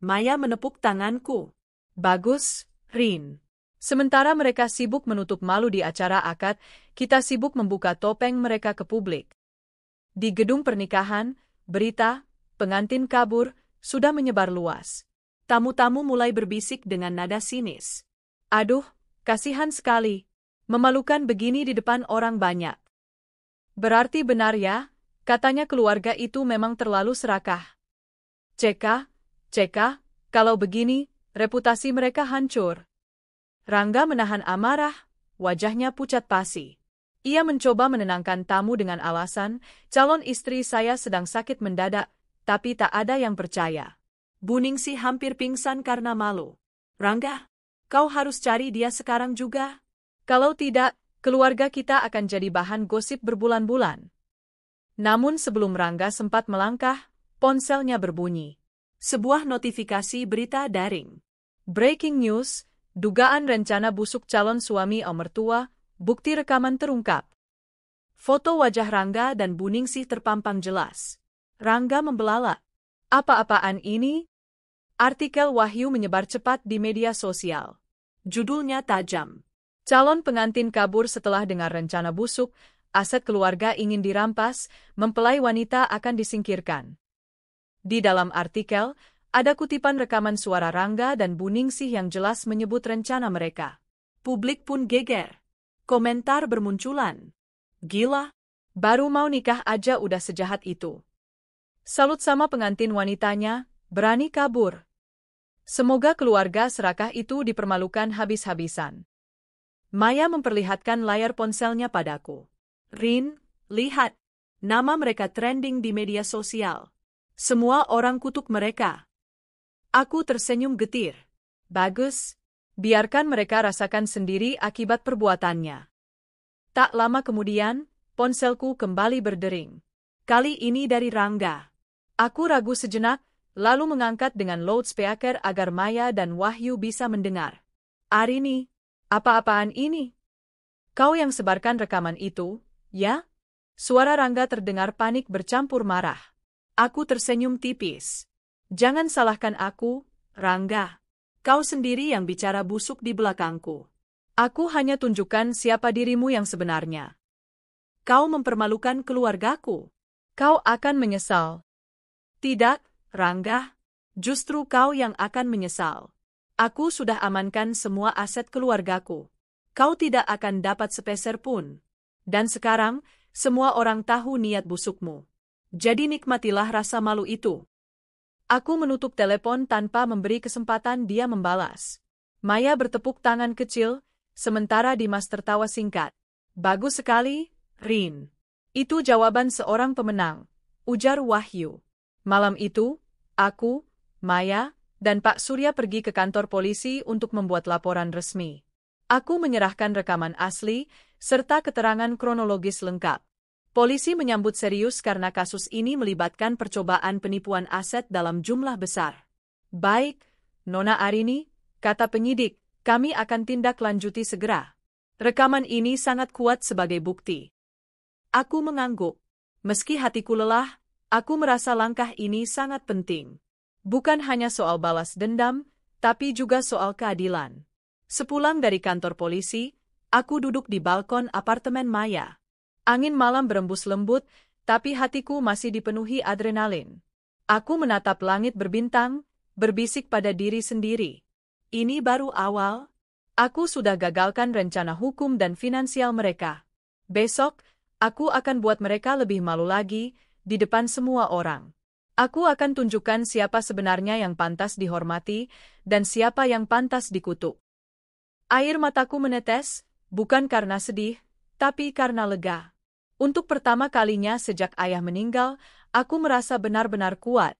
Maya menepuk tanganku. Bagus, Rin. Sementara mereka sibuk menutup malu di acara akad, kita sibuk membuka topeng mereka ke publik. Di gedung pernikahan, berita, pengantin kabur, sudah menyebar luas. Tamu-tamu mulai berbisik dengan nada sinis. Aduh, kasihan sekali. Memalukan begini di depan orang banyak. Berarti benar ya, katanya keluarga itu memang terlalu serakah. Ceka, kalau begini, reputasi mereka hancur. Rangga menahan amarah, wajahnya pucat pasi. Ia mencoba menenangkan tamu dengan alasan, calon istri saya sedang sakit mendadak, tapi tak ada yang percaya. Buningsih hampir pingsan karena malu. Rangga, kau harus cari dia sekarang juga. Kalau tidak, keluarga kita akan jadi bahan gosip berbulan-bulan. Namun sebelum Rangga sempat melangkah, ponselnya berbunyi. Sebuah notifikasi berita daring. Breaking news. Dugaan rencana busuk calon suami mertua, bukti rekaman terungkap. Foto wajah Rangga dan Buningsih terpampang jelas. Rangga membelalak. Apa-apaan ini? Artikel Wahyu menyebar cepat di media sosial. Judulnya tajam. Calon pengantin kabur setelah dengar rencana busuk, aset keluarga ingin dirampas, mempelai wanita akan disingkirkan. Di dalam artikel, ada kutipan rekaman suara Rangga dan Bu Ningsih yang jelas menyebut rencana mereka. Publik pun geger. Komentar bermunculan. Gila, baru mau nikah aja udah sejahat itu. Salut sama pengantin wanitanya, berani kabur. Semoga keluarga serakah itu dipermalukan habis-habisan. Maya memperlihatkan layar ponselnya padaku. Rin, lihat. Nama mereka trending di media sosial. Semua orang kutuk mereka. Aku tersenyum getir. Bagus. Biarkan mereka rasakan sendiri akibat perbuatannya. Tak lama kemudian, ponselku kembali berdering. Kali ini dari Rangga. Aku ragu sejenak, lalu mengangkat dengan loudspeaker agar Maya dan Wahyu bisa mendengar. Arini, apa-apaan ini? Kau yang sebarkan rekaman itu, ya? Suara Rangga terdengar panik bercampur marah. Aku tersenyum tipis. Jangan salahkan aku, Rangga. Kau sendiri yang bicara busuk di belakangku. Aku hanya tunjukkan siapa dirimu yang sebenarnya. Kau mempermalukan keluargaku. Kau akan menyesal. Tidak, Rangga. Justru kau yang akan menyesal. Aku sudah amankan semua aset keluargaku. Kau tidak akan dapat sepeser pun. Dan sekarang, semua orang tahu niat busukmu. Jadi nikmatilah rasa malu itu. Aku menutup telepon tanpa memberi kesempatan dia membalas. Maya bertepuk tangan kecil, sementara Dimas tertawa singkat. Bagus sekali, Rin. Itu jawaban seorang pemenang, ujar Wahyu. Malam itu, aku, Maya, dan Pak Surya pergi ke kantor polisi untuk membuat laporan resmi. Aku menyerahkan rekaman asli, serta keterangan kronologis lengkap. Polisi menyambut serius karena kasus ini melibatkan percobaan penipuan aset dalam jumlah besar. Baik, Nona Arini, kata penyidik, kami akan tindak lanjuti segera. Rekaman ini sangat kuat sebagai bukti. Aku mengangguk. Meski hatiku lelah, aku merasa langkah ini sangat penting. Bukan hanya soal balas dendam, tapi juga soal keadilan. Sepulang dari kantor polisi, aku duduk di balkon apartemen Maya. Angin malam berembus lembut, tapi hatiku masih dipenuhi adrenalin. Aku menatap langit berbintang, berbisik pada diri sendiri. Ini baru awal. Aku sudah gagalkan rencana hukum dan finansial mereka. Besok, aku akan buat mereka lebih malu lagi, di depan semua orang. Aku akan tunjukkan siapa sebenarnya yang pantas dihormati, dan siapa yang pantas dikutuk. Air mataku menetes, bukan karena sedih, tapi karena lega. Untuk pertama kalinya sejak ayah meninggal, aku merasa benar-benar kuat.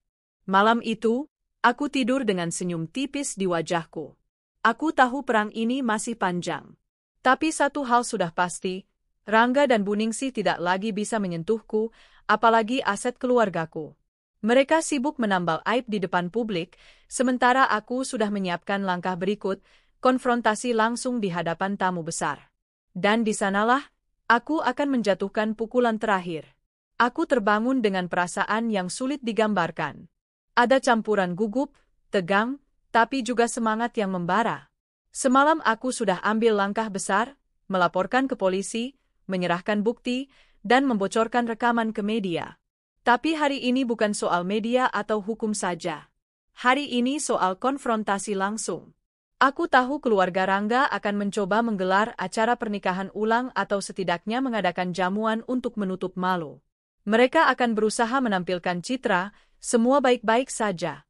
Malam itu, aku tidur dengan senyum tipis di wajahku. Aku tahu perang ini masih panjang. Tapi satu hal sudah pasti, Rangga dan Bu Ningsih tidak lagi bisa menyentuhku, apalagi aset keluargaku. Mereka sibuk menambal aib di depan publik, sementara aku sudah menyiapkan langkah berikut, konfrontasi langsung di hadapan tamu besar. Dan di sanalah, aku akan menjatuhkan pukulan terakhir. Aku terbangun dengan perasaan yang sulit digambarkan. Ada campuran gugup, tegang, tapi juga semangat yang membara. Semalam aku sudah ambil langkah besar, melaporkan ke polisi, menyerahkan bukti, dan membocorkan rekaman ke media. Tapi hari ini bukan soal media atau hukum saja. Hari ini soal konfrontasi langsung. Aku tahu keluarga Rangga akan mencoba menggelar acara pernikahan ulang atau setidaknya mengadakan jamuan untuk menutup malu. Mereka akan berusaha menampilkan citra, semua baik-baik saja.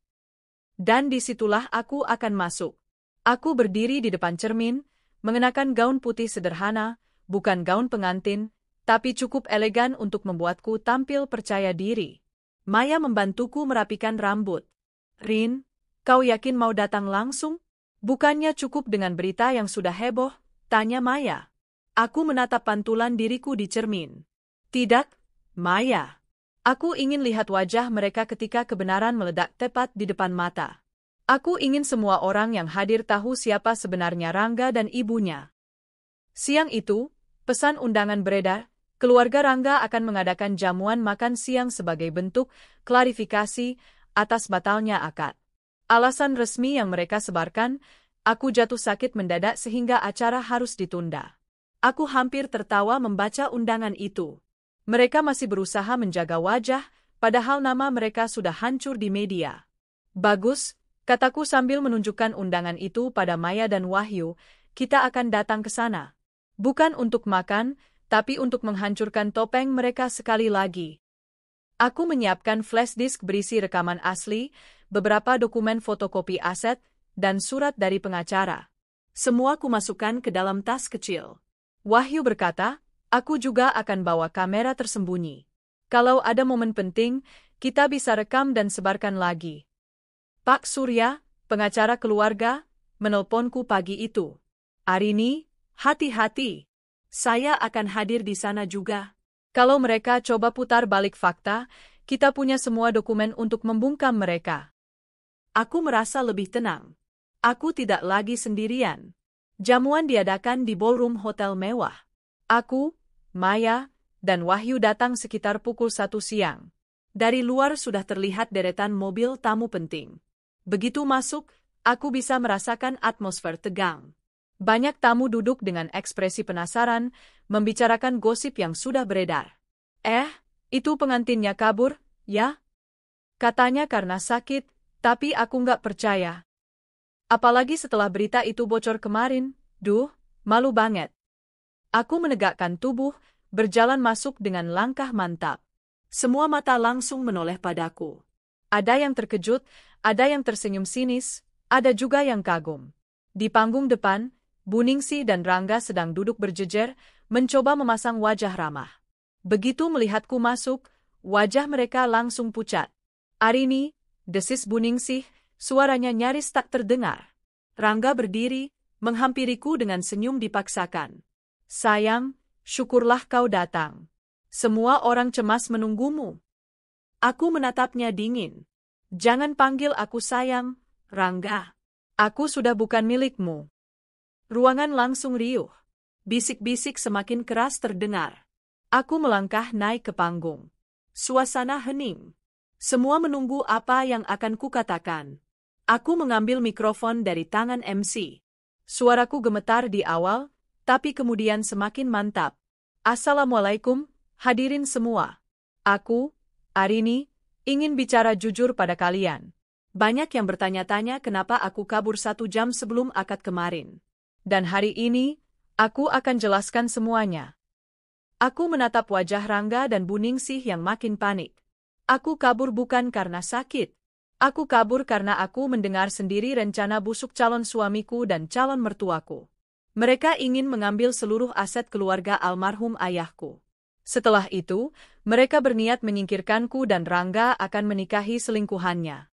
Dan disitulah aku akan masuk. Aku berdiri di depan cermin, mengenakan gaun putih sederhana, bukan gaun pengantin, tapi cukup elegan untuk membuatku tampil percaya diri. Maya membantuku merapikan rambut. Rin, kau yakin mau datang langsung? Bukannya cukup dengan berita yang sudah heboh, tanya Maya. Aku menatap pantulan diriku di cermin. Tidak, Maya. Aku ingin lihat wajah mereka ketika kebenaran meledak tepat di depan mata. Aku ingin semua orang yang hadir tahu siapa sebenarnya Rangga dan ibunya. Siang itu, pesan undangan beredar, keluarga Rangga akan mengadakan jamuan makan siang sebagai bentuk klarifikasi atas batalnya akad. Alasan resmi yang mereka sebarkan, Aku jatuh sakit mendadak sehingga acara harus ditunda. Aku hampir tertawa membaca undangan itu. Mereka masih berusaha menjaga wajah, padahal nama mereka sudah hancur di media. Bagus, kataku sambil menunjukkan undangan itu pada Maya dan Wahyu, kita akan datang ke sana. Bukan untuk makan, tapi untuk menghancurkan topeng mereka sekali lagi. Aku menyiapkan flash disk berisi rekaman asli, beberapa dokumen fotokopi aset, dan surat dari pengacara. Semua kumasukkan ke dalam tas kecil. Wahyu berkata, aku juga akan bawa kamera tersembunyi. Kalau ada momen penting, kita bisa rekam dan sebarkan lagi. Pak Surya, pengacara keluarga, menelponku pagi itu. Arini, hati-hati. Saya akan hadir di sana juga. Kalau mereka coba putar balik fakta, kita punya semua dokumen untuk membungkam mereka. Aku merasa lebih tenang. Aku tidak lagi sendirian. Jamuan diadakan di ballroom hotel mewah. Aku, Maya, dan Wahyu datang sekitar pukul 1 siang. Dari luar sudah terlihat deretan mobil tamu penting. Begitu masuk, aku bisa merasakan atmosfer tegang. Banyak tamu duduk dengan ekspresi penasaran, membicarakan gosip yang sudah beredar. Itu pengantinnya kabur, ya? Katanya karena sakit, tapi aku nggak percaya. Apalagi setelah berita itu bocor kemarin, malu banget. Aku menegakkan tubuh, berjalan masuk dengan langkah mantap. Semua mata langsung menoleh padaku. Ada yang terkejut, ada yang tersenyum sinis, ada juga yang kagum. Di panggung depan, Buningsih dan Rangga sedang duduk berjejer, mencoba memasang wajah ramah. Begitu melihatku masuk, wajah mereka langsung pucat. Arini, desis Buningsih, suaranya nyaris tak terdengar. Rangga berdiri, menghampiriku dengan senyum dipaksakan. Sayang, syukurlah kau datang. Semua orang cemas menunggumu. Aku menatapnya dingin. Jangan panggil aku sayang, Rangga. Aku sudah bukan milikmu. Ruangan langsung riuh. Bisik-bisik semakin keras terdengar. Aku melangkah naik ke panggung. Suasana hening. Semua menunggu apa yang akan kukatakan. Aku mengambil mikrofon dari tangan MC. Suaraku gemetar di awal, tapi kemudian semakin mantap. Assalamualaikum, hadirin semua. Aku, Arini, ingin bicara jujur pada kalian. Banyak yang bertanya-tanya kenapa aku kabur 1 jam sebelum akad kemarin. Dan hari ini, aku akan jelaskan semuanya. Aku menatap wajah Rangga dan Buningsih yang makin panik. Aku kabur bukan karena sakit. Aku kabur karena aku mendengar sendiri rencana busuk calon suamiku dan calon mertuaku. Mereka ingin mengambil seluruh aset keluarga almarhum ayahku. Setelah itu, mereka berniat menyingkirkanku dan Rangga akan menikahi selingkuhannya.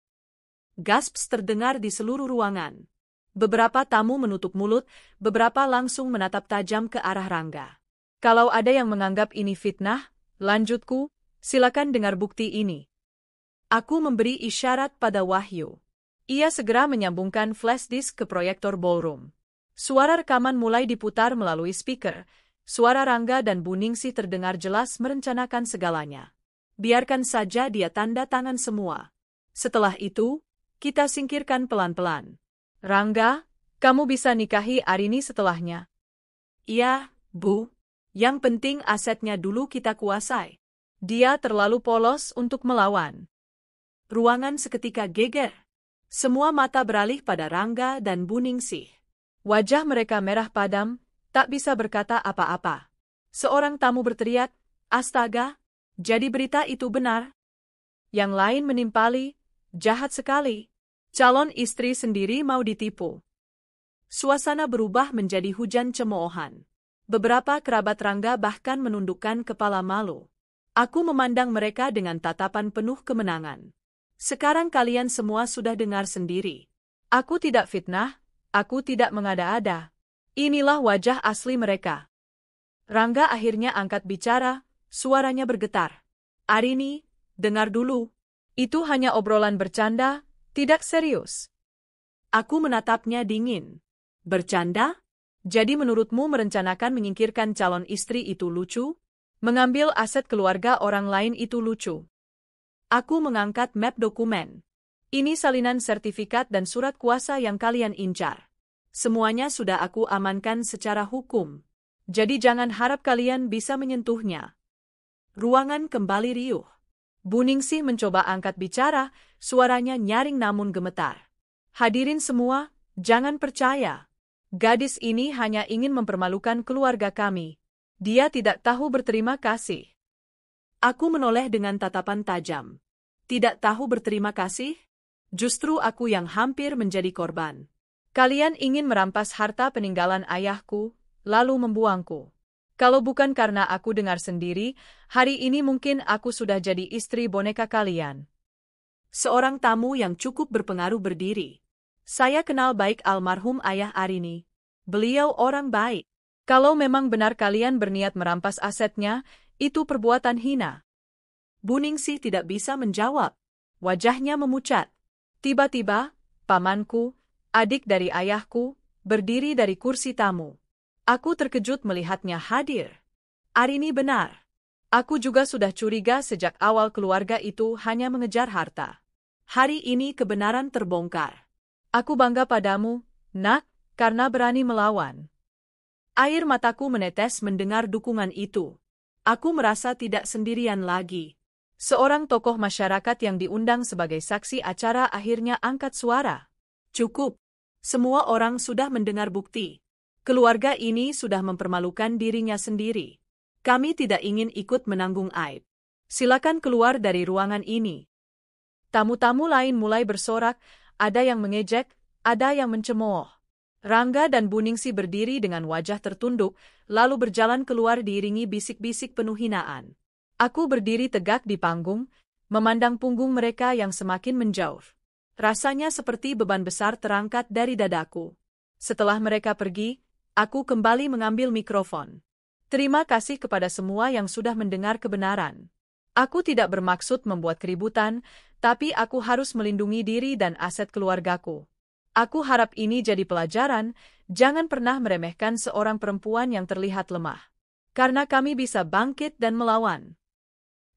Gasps terdengar di seluruh ruangan. Beberapa tamu menutup mulut, beberapa langsung menatap tajam ke arah Rangga. Kalau ada yang menganggap ini fitnah, lanjutku, silakan dengar bukti ini. Aku memberi isyarat pada Wahyu. Ia segera menyambungkan flash disk ke proyektor ballroom. Suara rekaman mulai diputar melalui speaker. Suara Rangga dan Buningsih terdengar jelas merencanakan segalanya. Biarkan saja dia tanda tangan semua. Setelah itu, kita singkirkan pelan-pelan. Rangga, kamu bisa nikahi Arini setelahnya. Iya, Bu. Yang penting asetnya dulu kita kuasai. Dia terlalu polos untuk melawan. Ruangan seketika geger. Semua mata beralih pada Rangga dan Buningsih. Wajah mereka merah padam, tak bisa berkata apa-apa. Seorang tamu berteriak, "Astaga, jadi berita itu benar?" Yang lain menimpali, "Jahat sekali. Calon istri sendiri mau ditipu." Suasana berubah menjadi hujan cemoohan. Beberapa kerabat Rangga bahkan menundukkan kepala malu. Aku memandang mereka dengan tatapan penuh kemenangan. Sekarang kalian semua sudah dengar sendiri. Aku tidak fitnah, aku tidak mengada-ada. Inilah wajah asli mereka. Rangga akhirnya angkat bicara, suaranya bergetar. Arini, dengar dulu. Itu hanya obrolan bercanda, tidak serius. Aku menatapnya dingin. Bercanda? Jadi menurutmu merencanakan menyingkirkan calon istri itu lucu? Mengambil aset keluarga orang lain itu lucu? Aku mengangkat map dokumen. Ini salinan sertifikat dan surat kuasa yang kalian incar. Semuanya sudah aku amankan secara hukum. Jadi jangan harap kalian bisa menyentuhnya. Ruangan kembali riuh. Bu Ningsih mencoba angkat bicara, suaranya nyaring namun gemetar. Hadirin semua, jangan percaya. Gadis ini hanya ingin mempermalukan keluarga kami. Dia tidak tahu berterima kasih. Aku menoleh dengan tatapan tajam. Tidak tahu berterima kasih? Justru aku yang hampir menjadi korban. Kalian ingin merampas harta peninggalan ayahku, lalu membuangku. Kalau bukan karena aku dengar sendiri, hari ini mungkin aku sudah jadi istri boneka kalian. Seorang tamu yang cukup berpengaruh berdiri. Saya kenal baik almarhum ayah Arini. Beliau orang baik. Kalau memang benar kalian berniat merampas asetnya, itu perbuatan hina. Bu Ningsih tidak bisa menjawab. Wajahnya memucat. Tiba-tiba, pamanku, adik dari ayahku, berdiri dari kursi tamu. Aku terkejut melihatnya hadir. Arini benar. Aku juga sudah curiga sejak awal keluarga itu hanya mengejar harta. Hari ini kebenaran terbongkar. Aku bangga padamu, nak, karena berani melawan. Air mataku menetes mendengar dukungan itu. Aku merasa tidak sendirian lagi. Seorang tokoh masyarakat yang diundang sebagai saksi acara akhirnya angkat suara. Cukup. Semua orang sudah mendengar bukti. Keluarga ini sudah mempermalukan dirinya sendiri. Kami tidak ingin ikut menanggung aib. Silakan keluar dari ruangan ini. Tamu-tamu lain mulai bersorak, ada yang mengejek, ada yang mencemooh. Rangga dan Bu Ningsih berdiri dengan wajah tertunduk, lalu berjalan keluar diiringi bisik-bisik penuh hinaan. Aku berdiri tegak di panggung, memandang punggung mereka yang semakin menjauh. Rasanya seperti beban besar terangkat dari dadaku. Setelah mereka pergi, aku kembali mengambil mikrofon. Terima kasih kepada semua yang sudah mendengar kebenaran. Aku tidak bermaksud membuat keributan, tapi aku harus melindungi diri dan aset keluargaku. Aku harap ini jadi pelajaran, jangan pernah meremehkan seorang perempuan yang terlihat lemah. Karena kami bisa bangkit dan melawan.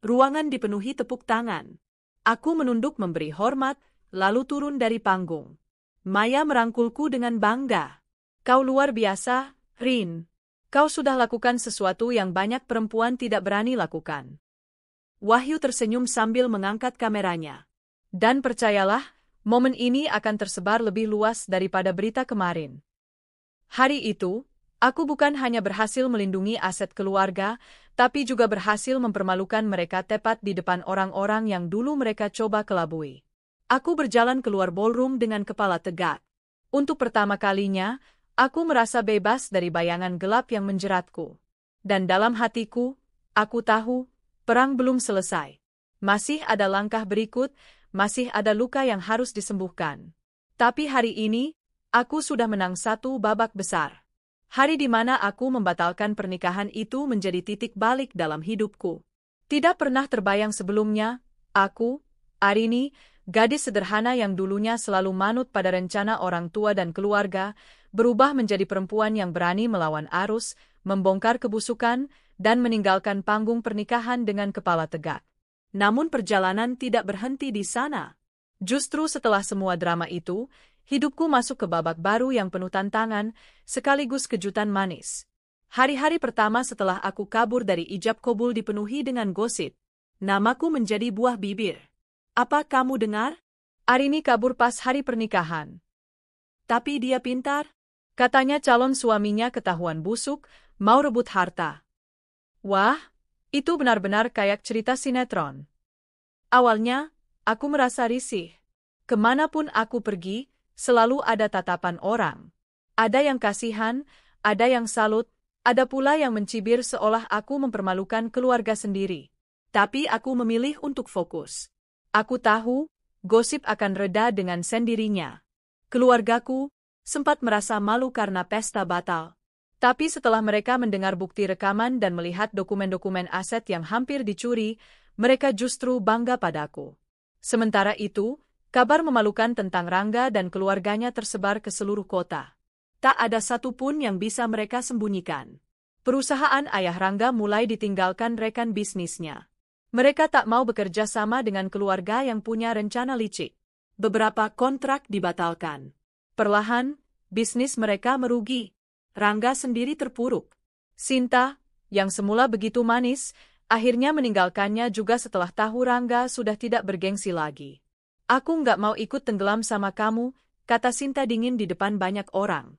Ruangan dipenuhi tepuk tangan. Aku menunduk memberi hormat, lalu turun dari panggung. Maya merangkulku dengan bangga. Kau luar biasa, Rin. Kau sudah lakukan sesuatu yang banyak perempuan tidak berani lakukan. Wahyu tersenyum sambil mengangkat kameranya. Dan percayalah, momen ini akan tersebar lebih luas daripada berita kemarin. Hari itu, aku bukan hanya berhasil melindungi aset keluarga, tapi juga berhasil mempermalukan mereka tepat di depan orang-orang yang dulu mereka coba kelabui. Aku berjalan keluar ballroom dengan kepala tegak. Untuk pertama kalinya, aku merasa bebas dari bayangan gelap yang menjeratku. Dan dalam hatiku, aku tahu, perang belum selesai. Masih ada langkah berikut, masih ada luka yang harus disembuhkan. Tapi hari ini, aku sudah menang satu babak besar. Hari di mana aku membatalkan pernikahan itu menjadi titik balik dalam hidupku. Tidak pernah terbayang sebelumnya, aku, Arini, gadis sederhana yang dulunya selalu manut pada rencana orang tua dan keluarga, berubah menjadi perempuan yang berani melawan arus, membongkar kebusukan, dan meninggalkan panggung pernikahan dengan kepala tegak. Namun perjalanan tidak berhenti di sana. Justru setelah semua drama itu, hidupku masuk ke babak baru yang penuh tantangan, sekaligus kejutan manis. Hari-hari pertama setelah aku kabur dari ijab kabul dipenuhi dengan gosip. Namaku menjadi buah bibir. Apa kamu dengar? Arini kabur pas hari pernikahan. Tapi dia pintar. Katanya calon suaminya ketahuan busuk, mau rebut harta. Wah, itu benar-benar kayak cerita sinetron. Awalnya, aku merasa risih. Kemanapun aku pergi, selalu ada tatapan orang. Ada yang kasihan, ada yang salut, ada pula yang mencibir seolah aku mempermalukan keluarga sendiri. Tapi aku memilih untuk fokus. Aku tahu, gosip akan reda dengan sendirinya. Keluargaku sempat merasa malu karena pesta batal. Tapi setelah mereka mendengar bukti rekaman dan melihat dokumen-dokumen aset yang hampir dicuri, mereka justru bangga padaku. Sementara itu, kabar memalukan tentang Rangga dan keluarganya tersebar ke seluruh kota. Tak ada satupun yang bisa mereka sembunyikan. Perusahaan ayah Rangga mulai ditinggalkan rekan bisnisnya. Mereka tak mau bekerja sama dengan keluarga yang punya rencana licik. Beberapa kontrak dibatalkan. Perlahan, bisnis mereka merugi. Rangga sendiri terpuruk. Sinta, yang semula begitu manis, akhirnya meninggalkannya juga setelah tahu Rangga sudah tidak bergengsi lagi. Aku nggak mau ikut tenggelam sama kamu, kata Sinta dingin di depan banyak orang.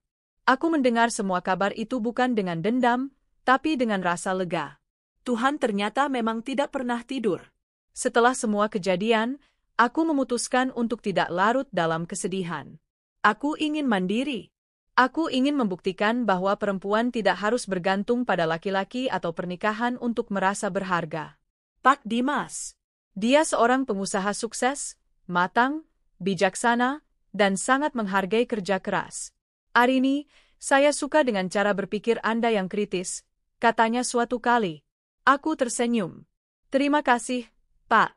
Aku mendengar semua kabar itu bukan dengan dendam, tapi dengan rasa lega. Tuhan ternyata memang tidak pernah tidur. Setelah semua kejadian, aku memutuskan untuk tidak larut dalam kesedihan. Aku ingin mandiri. Aku ingin membuktikan bahwa perempuan tidak harus bergantung pada laki-laki atau pernikahan untuk merasa berharga. Pak Dimas. Dia seorang pengusaha sukses, matang, bijaksana, dan sangat menghargai kerja keras. Arini, saya suka dengan cara berpikir Anda yang kritis, katanya suatu kali. Aku tersenyum. Terima kasih, Pak.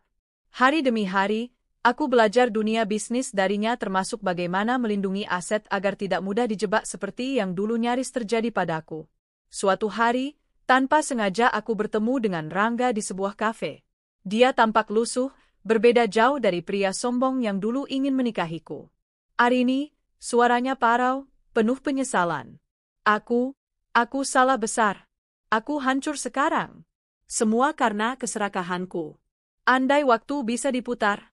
Hari demi hari, aku belajar dunia bisnis darinya termasuk bagaimana melindungi aset agar tidak mudah dijebak seperti yang dulu nyaris terjadi padaku. Suatu hari, tanpa sengaja aku bertemu dengan Rangga di sebuah kafe. Dia tampak lusuh, berbeda jauh dari pria sombong yang dulu ingin menikahiku. Arini, suaranya parau, penuh penyesalan. Aku salah besar. Aku hancur sekarang. Semua karena keserakahanku. Andai waktu bisa diputar.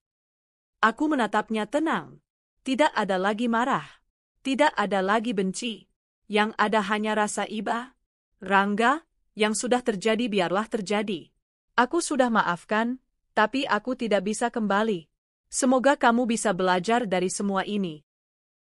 Aku menatapnya tenang. Tidak ada lagi marah. Tidak ada lagi benci. Yang ada hanya rasa iba. Rangga, yang sudah terjadi biarlah terjadi. Aku sudah maafkan, tapi aku tidak bisa kembali. Semoga kamu bisa belajar dari semua ini.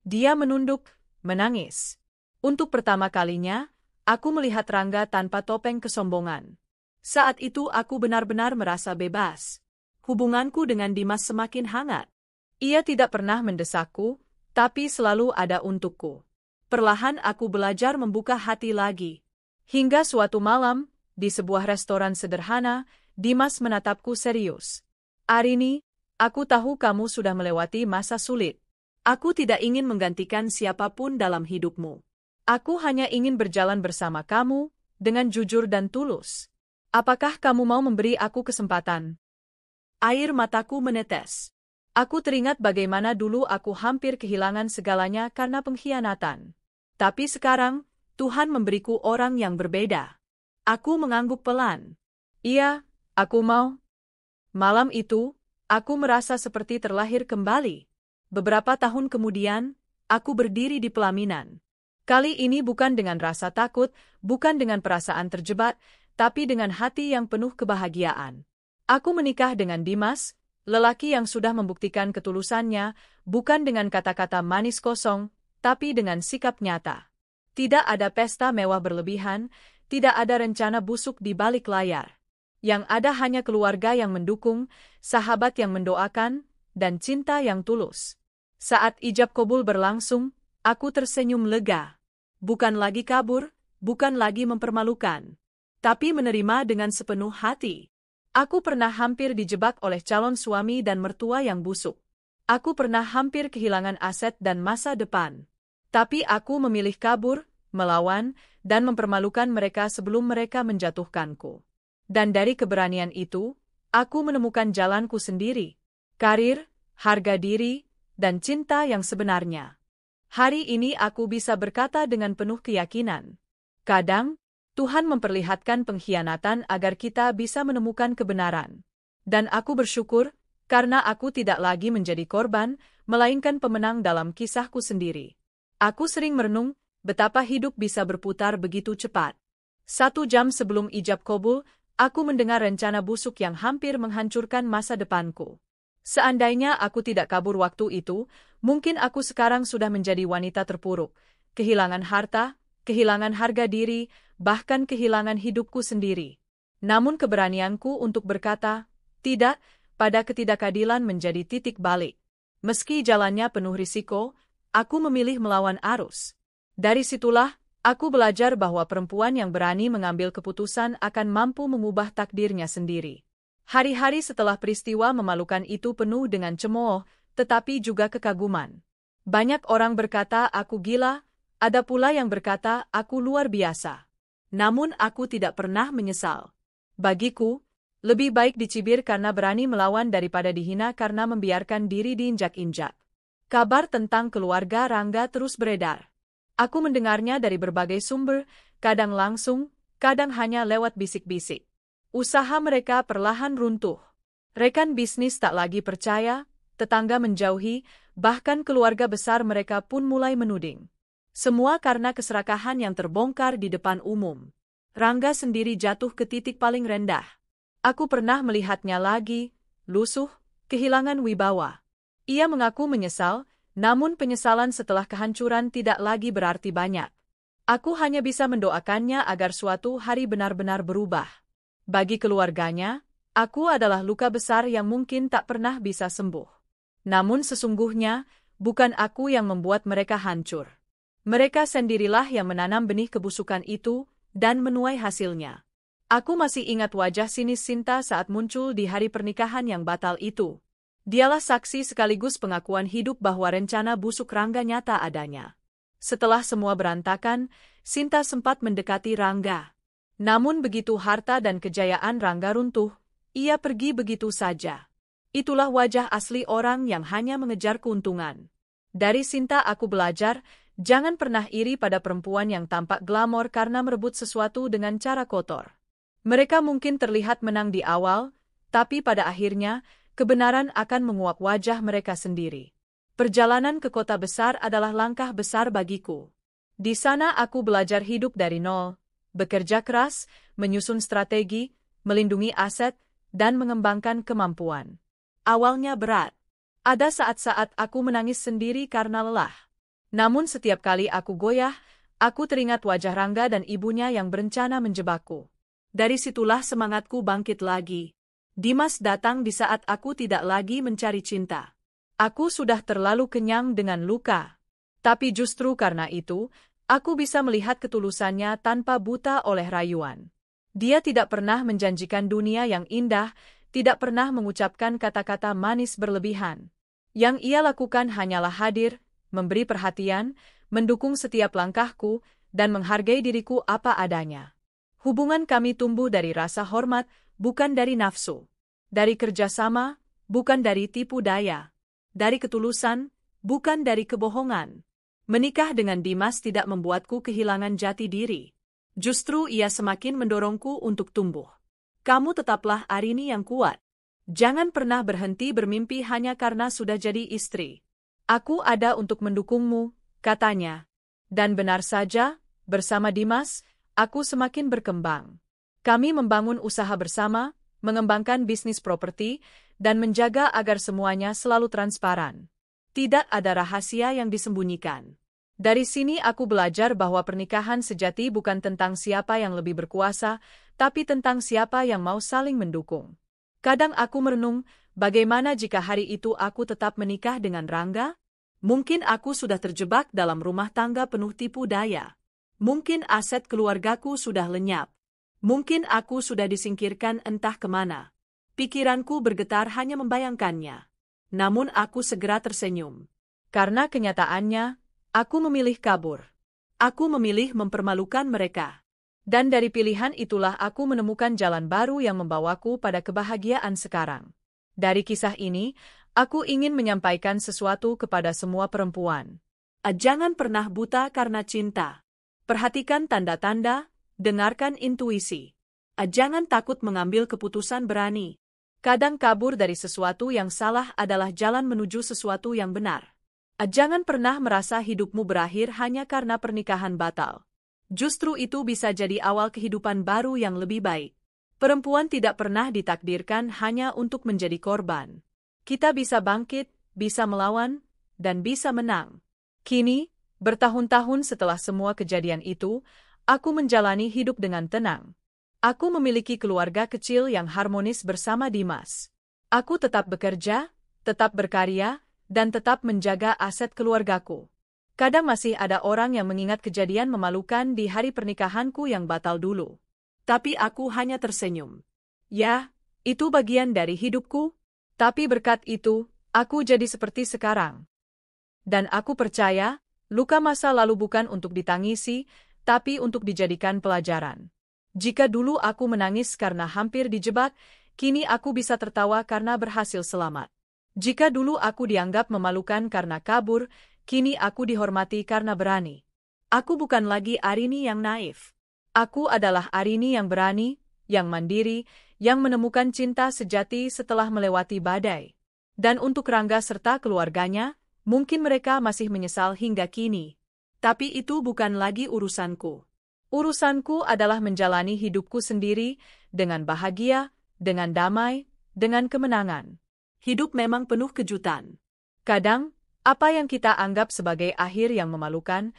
Dia menunduk, menangis. Untuk pertama kalinya, aku melihat Rangga tanpa topeng kesombongan. Saat itu aku benar-benar merasa bebas. Hubunganku dengan Dimas semakin hangat. Ia tidak pernah mendesakku, tapi selalu ada untukku. Perlahan aku belajar membuka hati lagi. Hingga suatu malam, di sebuah restoran sederhana, Dimas menatapku serius. Arini, aku tahu kamu sudah melewati masa sulit. Aku tidak ingin menggantikan siapapun dalam hidupmu. Aku hanya ingin berjalan bersama kamu, dengan jujur dan tulus. Apakah kamu mau memberi aku kesempatan? Air mataku menetes. Aku teringat bagaimana dulu aku hampir kehilangan segalanya karena pengkhianatan. Tapi sekarang, Tuhan memberiku orang yang berbeda. Aku mengangguk pelan. Iya, aku mau. Malam itu, aku merasa seperti terlahir kembali. Beberapa tahun kemudian, aku berdiri di pelaminan. Kali ini bukan dengan rasa takut, bukan dengan perasaan terjebak, tapi dengan hati yang penuh kebahagiaan. Aku menikah dengan Dimas, lelaki yang sudah membuktikan ketulusannya, bukan dengan kata-kata manis kosong, tapi dengan sikap nyata. Tidak ada pesta mewah berlebihan, tidak ada rencana busuk di balik layar. Yang ada hanya keluarga yang mendukung, sahabat yang mendoakan, dan cinta yang tulus. Saat ijab kabul berlangsung, aku tersenyum lega. Bukan lagi kabur, bukan lagi mempermalukan. Tapi menerima dengan sepenuh hati. Aku pernah hampir dijebak oleh calon suami dan mertua yang busuk. Aku pernah hampir kehilangan aset dan masa depan. Tapi aku memilih kabur, melawan, dan mempermalukan mereka sebelum mereka menjatuhkanku. Dan dari keberanian itu, aku menemukan jalanku sendiri. Karir, harga diri, dan cinta yang sebenarnya. Hari ini aku bisa berkata dengan penuh keyakinan. Kadang, Tuhan memperlihatkan pengkhianatan agar kita bisa menemukan kebenaran. Dan aku bersyukur, karena aku tidak lagi menjadi korban, melainkan pemenang dalam kisahku sendiri. Aku sering merenung, betapa hidup bisa berputar begitu cepat. 1 jam sebelum ijab kabul, aku mendengar rencana busuk yang hampir menghancurkan masa depanku. Seandainya aku tidak kabur waktu itu, mungkin aku sekarang sudah menjadi wanita terpuruk, kehilangan harta, kehilangan harga diri, bahkan kehilangan hidupku sendiri. Namun keberanianku untuk berkata, tidak, pada ketidakadilan menjadi titik balik. Meski jalannya penuh risiko, aku memilih melawan arus. Dari situlah, aku belajar bahwa perempuan yang berani mengambil keputusan akan mampu mengubah takdirnya sendiri. Hari-hari setelah peristiwa memalukan itu penuh dengan cemooh, tetapi juga kekaguman. Banyak orang berkata aku gila, ada pula yang berkata aku luar biasa. Namun aku tidak pernah menyesal. Bagiku, lebih baik dicibir karena berani melawan daripada dihina karena membiarkan diri diinjak-injak. Kabar tentang keluarga Rangga terus beredar. Aku mendengarnya dari berbagai sumber, kadang langsung, kadang hanya lewat bisik-bisik. Usaha mereka perlahan runtuh. Rekan bisnis tak lagi percaya, tetangga menjauhi, bahkan keluarga besar mereka pun mulai menuding. Semua karena keserakahan yang terbongkar di depan umum. Rangga sendiri jatuh ke titik paling rendah. Aku pernah melihatnya lagi, lusuh, kehilangan wibawa. Ia mengaku menyesal, namun penyesalan setelah kehancuran tidak lagi berarti banyak. Aku hanya bisa mendoakannya agar suatu hari benar-benar berubah. Bagi keluarganya, aku adalah luka besar yang mungkin tak pernah bisa sembuh. Namun sesungguhnya, bukan aku yang membuat mereka hancur. Mereka sendirilah yang menanam benih kebusukan itu dan menuai hasilnya. Aku masih ingat wajah sinis Sinta saat muncul di hari pernikahan yang batal itu. Dialah saksi sekaligus pengakuan hidup bahwa rencana busuk Rangga nyata adanya. Setelah semua berantakan, Sinta sempat mendekati Rangga. Namun begitu harta dan kejayaan Rangga runtuh, ia pergi begitu saja. Itulah wajah asli orang yang hanya mengejar keuntungan. Dari Sinta aku belajar, jangan pernah iri pada perempuan yang tampak glamor karena merebut sesuatu dengan cara kotor. Mereka mungkin terlihat menang di awal, tapi pada akhirnya, kebenaran akan menguap wajah mereka sendiri. Perjalanan ke kota besar adalah langkah besar bagiku. Di sana aku belajar hidup dari nol, bekerja keras, menyusun strategi, melindungi aset, dan mengembangkan kemampuan. Awalnya berat. Ada saat-saat aku menangis sendiri karena lelah. Namun setiap kali aku goyah, aku teringat wajah Rangga dan ibunya yang berencana menjebakku. Dari situlah semangatku bangkit lagi. Dimas datang di saat aku tidak lagi mencari cinta. Aku sudah terlalu kenyang dengan luka. Tapi justru karena itu, aku bisa melihat ketulusannya tanpa buta oleh rayuan. Dia tidak pernah menjanjikan dunia yang indah, tidak pernah mengucapkan kata-kata manis berlebihan. Yang ia lakukan hanyalah hadir, memberi perhatian, mendukung setiap langkahku, dan menghargai diriku apa adanya. Hubungan kami tumbuh dari rasa hormat, bukan dari nafsu. Dari kerjasama, bukan dari tipu daya. Dari ketulusan, bukan dari kebohongan. Menikah dengan Dimas tidak membuatku kehilangan jati diri. Justru ia semakin mendorongku untuk tumbuh. Kamu tetaplah Arini yang kuat. Jangan pernah berhenti bermimpi hanya karena sudah jadi istri. Aku ada untuk mendukungmu, katanya. Dan benar saja, bersama Dimas, aku semakin berkembang. Kami membangun usaha bersama, mengembangkan bisnis properti, dan menjaga agar semuanya selalu transparan. Tidak ada rahasia yang disembunyikan. Dari sini aku belajar bahwa pernikahan sejati bukan tentang siapa yang lebih berkuasa, tapi tentang siapa yang mau saling mendukung. Kadang aku merenung, bagaimana jika hari itu aku tetap menikah dengan Rangga? Mungkin aku sudah terjebak dalam rumah tangga penuh tipu daya. Mungkin aset keluargaku sudah lenyap. Mungkin aku sudah disingkirkan entah kemana. Pikiranku bergetar hanya membayangkannya. Namun aku segera tersenyum. Karena kenyataannya, aku memilih kabur. Aku memilih mempermalukan mereka. Dan dari pilihan itulah aku menemukan jalan baru yang membawaku pada kebahagiaan sekarang. Dari kisah ini, aku ingin menyampaikan sesuatu kepada semua perempuan. Jangan pernah buta karena cinta. Perhatikan tanda-tanda, dengarkan intuisi. Jangan takut mengambil keputusan berani. Kadang kabur dari sesuatu yang salah adalah jalan menuju sesuatu yang benar. Jangan pernah merasa hidupmu berakhir hanya karena pernikahan batal. Justru itu bisa jadi awal kehidupan baru yang lebih baik. Perempuan tidak pernah ditakdirkan hanya untuk menjadi korban. Kita bisa bangkit, bisa melawan, dan bisa menang. Kini, bertahun-tahun setelah semua kejadian itu, aku menjalani hidup dengan tenang. Aku memiliki keluarga kecil yang harmonis bersama Dimas. Aku tetap bekerja, tetap berkarya, dan tetap menjaga aset keluargaku. Kadang masih ada orang yang mengingat kejadian memalukan di hari pernikahanku yang batal dulu. Tapi aku hanya tersenyum. Ya, itu bagian dari hidupku, tapi berkat itu, aku jadi seperti sekarang. Dan aku percaya, luka masa lalu bukan untuk ditangisi, tapi untuk dijadikan pelajaran. Jika dulu aku menangis karena hampir dijebak, kini aku bisa tertawa karena berhasil selamat. Jika dulu aku dianggap memalukan karena kabur, kini aku dihormati karena berani. Aku bukan lagi Arini yang naif. Aku adalah Arini yang berani, yang mandiri, yang menemukan cinta sejati setelah melewati badai. Dan untuk Rangga serta keluarganya, mungkin mereka masih menyesal hingga kini. Tapi itu bukan lagi urusanku. Urusanku adalah menjalani hidupku sendiri, dengan bahagia, dengan damai, dengan kemenangan. Hidup memang penuh kejutan. Kadang, apa yang kita anggap sebagai akhir yang memalukan,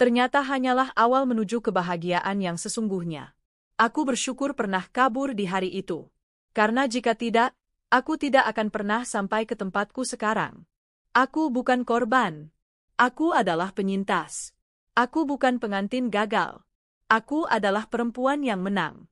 ternyata hanyalah awal menuju kebahagiaan yang sesungguhnya. Aku bersyukur pernah kabur di hari itu. Karena jika tidak, aku tidak akan pernah sampai ke tempatku sekarang. Aku bukan korban. Aku adalah penyintas. Aku bukan pengantin gagal. Aku adalah perempuan yang menang.